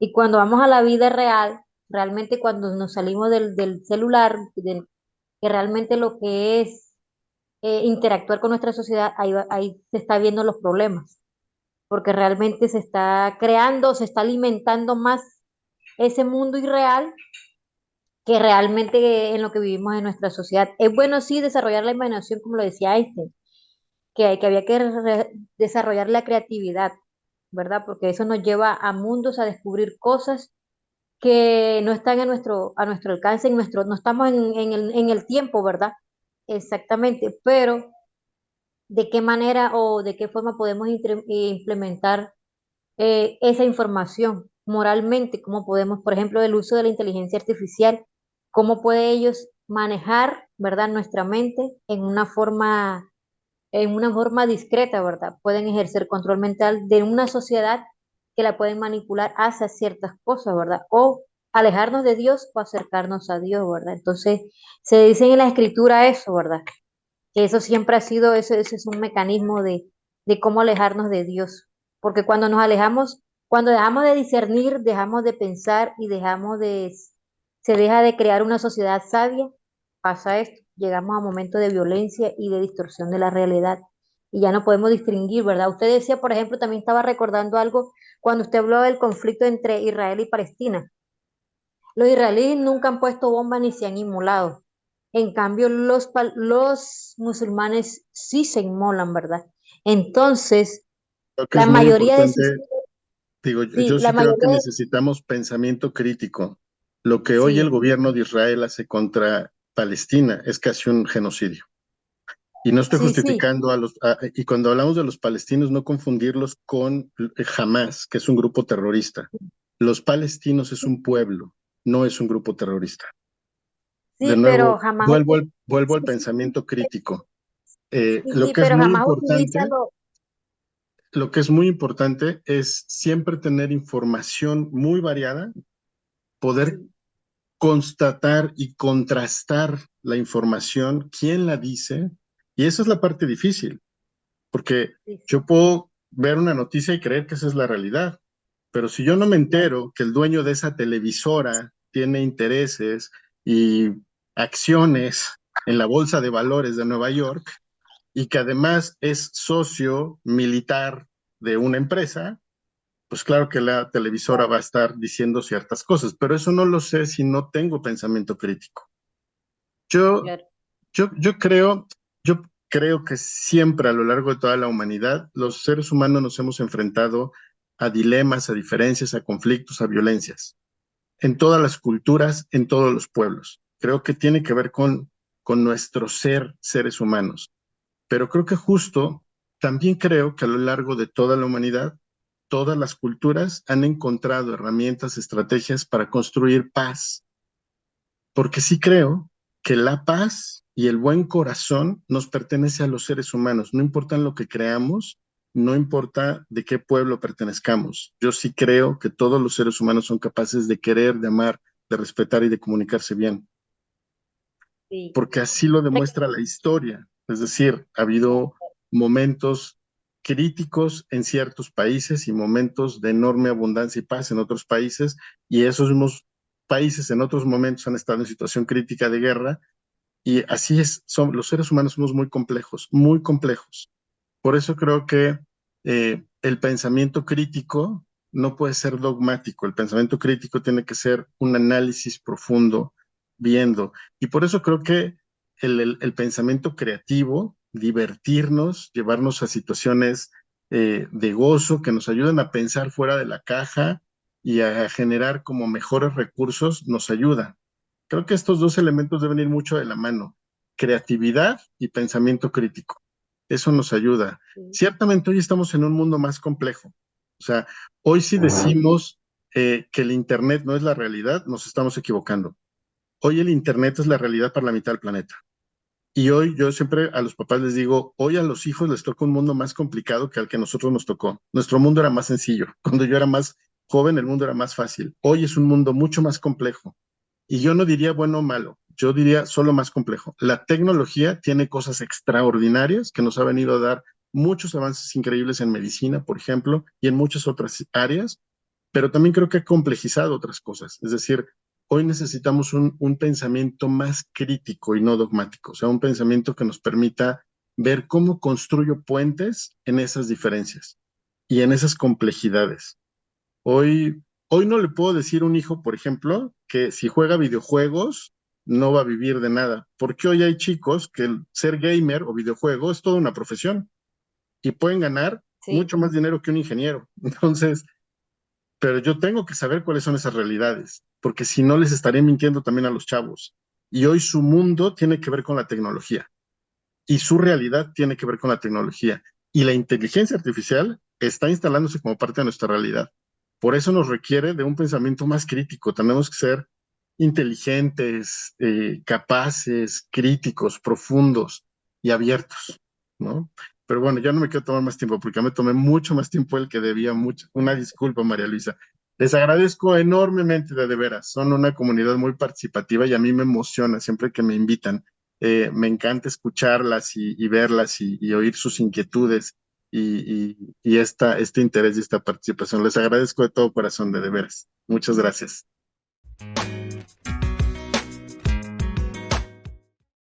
[SPEAKER 7] Y cuando vamos a la vida real, realmente cuando nos salimos del celular, que realmente lo que es interactuar con nuestra sociedad, ahí se está viendo los problemas, porque realmente se está creando, se está alimentando más ese mundo irreal que realmente en lo que vivimos en nuestra sociedad. Es bueno, sí, desarrollar la imaginación, como lo decía Einstein, que había que desarrollar la creatividad, ¿verdad? Porque eso nos lleva a mundos, a descubrir cosas que no están a nuestro alcance, no estamos en el tiempo, ¿verdad? Exactamente, pero ¿de qué manera o de qué forma podemos implementar esa información moralmente? ¿Cómo podemos, por ejemplo, el uso de la inteligencia artificial, cómo puede ellos manejar, ¿verdad?, nuestra mente en una forma discreta, ¿verdad? Pueden ejercer control mental de una sociedad que la pueden manipular hacia ciertas cosas, ¿verdad? O alejarnos de Dios o acercarnos a Dios, ¿verdad? Entonces, se dice en la escritura eso, ¿verdad? Que eso siempre ha sido, ese es un mecanismo de cómo alejarnos de Dios. Porque cuando nos alejamos, cuando dejamos de discernir, dejamos de pensar y se deja de crear una sociedad sabia, pasa esto, llegamos a momentos de violencia y de distorsión de la realidad. Y ya no podemos distinguir, ¿verdad? Usted decía, por ejemplo, también estaba recordando algo cuando usted habló del conflicto entre Israel y Palestina. Los israelíes nunca han puesto bombas ni se han inmolado. En cambio, los musulmanes sí se inmolan, ¿verdad? Entonces,
[SPEAKER 2] Creo que
[SPEAKER 7] la
[SPEAKER 2] es muy
[SPEAKER 7] mayoría de
[SPEAKER 2] importante.
[SPEAKER 7] sus...
[SPEAKER 2] Digo,
[SPEAKER 7] Sí,
[SPEAKER 2] yo
[SPEAKER 7] la
[SPEAKER 2] sí creo que
[SPEAKER 7] mayoría de...
[SPEAKER 2] necesitamos pensamiento crítico. Lo que hoy el
[SPEAKER 7] Sí,
[SPEAKER 2] gobierno de Israel hace contra Palestina es casi un genocidio. Y no estoy
[SPEAKER 7] sí, sí,
[SPEAKER 2] justificando y cuando hablamos de los palestinos, no confundirlos con Hamas, que es un grupo terrorista. Los palestinos es un pueblo, no es un grupo terrorista. De
[SPEAKER 7] sí, pero
[SPEAKER 2] nuevo,
[SPEAKER 7] jamás...
[SPEAKER 2] vuelvo al
[SPEAKER 7] Sí, sí,
[SPEAKER 2] pensamiento crítico.
[SPEAKER 7] sí,
[SPEAKER 2] Lo
[SPEAKER 7] sí,
[SPEAKER 2] que es
[SPEAKER 7] pero
[SPEAKER 2] muy
[SPEAKER 7] jamás utiliza
[SPEAKER 2] importante, lo que es muy importante es siempre tener información muy variada, poder constatar y contrastar la información, quién la dice Y esa es la parte difícil, porque
[SPEAKER 7] Sí, sí.
[SPEAKER 2] yo puedo ver una noticia y creer que esa es la realidad, pero si yo no me entero que el dueño de esa televisora tiene intereses y acciones en la Bolsa de Valores de Nueva York y que además es socio militar de una empresa, pues claro que la televisora va a estar diciendo ciertas cosas, pero eso no lo sé si no tengo pensamiento crítico. Yo,
[SPEAKER 7] Claro.
[SPEAKER 2] yo creo que siempre a lo largo de toda la humanidad, los seres humanos nos hemos enfrentado a dilemas, a diferencias, a conflictos, a violencias, en todas las culturas, en todos los pueblos. Creo que tiene que ver con nuestro ser, seres humanos. Pero creo que justo, también creo que a lo largo de toda la humanidad, todas las culturas han encontrado herramientas, estrategias para construir paz, porque sí creo que la paz y el buen corazón nos pertenece a los seres humanos, no importa en lo que creamos, no importa de qué pueblo pertenezcamos. Yo sí creo que todos los seres humanos son capaces de querer, de amar, de respetar y de comunicarse bien,
[SPEAKER 7] Sí.
[SPEAKER 2] porque así lo
[SPEAKER 7] Rec-
[SPEAKER 2] demuestra la historia. Es decir, ha habido momentos críticos en ciertos países y momentos de enorme abundancia y paz en otros países, y esos mismos países en otros momentos han estado en situación crítica de guerra, y así es, los seres humanos somos muy complejos, muy complejos. Por eso creo que el pensamiento crítico no puede ser dogmático, el pensamiento crítico tiene que ser un análisis profundo, viendo. Y por eso creo que el pensamiento creativo, divertirnos, llevarnos a situaciones de gozo que nos ayuden a pensar fuera de la caja y a generar como mejores recursos, nos ayuda. Creo que estos dos elementos deben ir mucho de la mano, creatividad y pensamiento crítico. Eso nos ayuda.
[SPEAKER 7] sí.
[SPEAKER 2] Ciertamente hoy estamos en un mundo más complejo. O sea, hoy si decimos que el Internet no es la realidad, nos estamos equivocando. Hoy el Internet es la realidad para la mitad del planeta. Y hoy yo siempre a los papás les digo, hoy a los hijos les toca un mundo más complicado que al que a nosotros nos tocó. Nuestro mundo era más sencillo. Cuando yo era más joven, el mundo era más fácil. Hoy es un mundo mucho más complejo. Y yo no diría bueno o malo, yo diría solo más complejo. La tecnología tiene cosas extraordinarias que nos ha venido a dar muchos avances increíbles en medicina, por ejemplo, y en muchas otras áreas, pero también creo que ha complejizado otras cosas. Es decir, hoy necesitamos un pensamiento más crítico y no dogmático, o sea, un pensamiento que nos permita ver cómo construyo puentes en esas diferencias y en esas complejidades. Hoy no le puedo decir a un hijo, por ejemplo, que si juega videojuegos no va a vivir de nada, porque hoy hay chicos que el ser gamer o videojuego es toda una profesión y pueden ganar
[SPEAKER 7] Sí.
[SPEAKER 2] mucho más dinero que un ingeniero. Entonces, pero yo tengo que saber cuáles son esas realidades, porque si no les estaré mintiendo también a los chavos. Y hoy su mundo tiene que ver con la tecnología y su realidad tiene que ver con la tecnología. Y la inteligencia artificial está instalándose como parte de nuestra realidad. Por eso nos requiere de un pensamiento más crítico. Tenemos que ser inteligentes, capaces, críticos, profundos y abiertos, ¿no? Pero bueno, ya no me quiero tomar más tiempo porque me tomé mucho más tiempo del que debía. Mucho. Una disculpa, María Luisa. Les agradezco enormemente, de veras. Son una comunidad muy participativa y a mí me emociona siempre que me invitan. Me encanta escucharlas y verlas y oír sus inquietudes y este interés y esta participación. Les agradezco de todo corazón, de veras. Muchas gracias.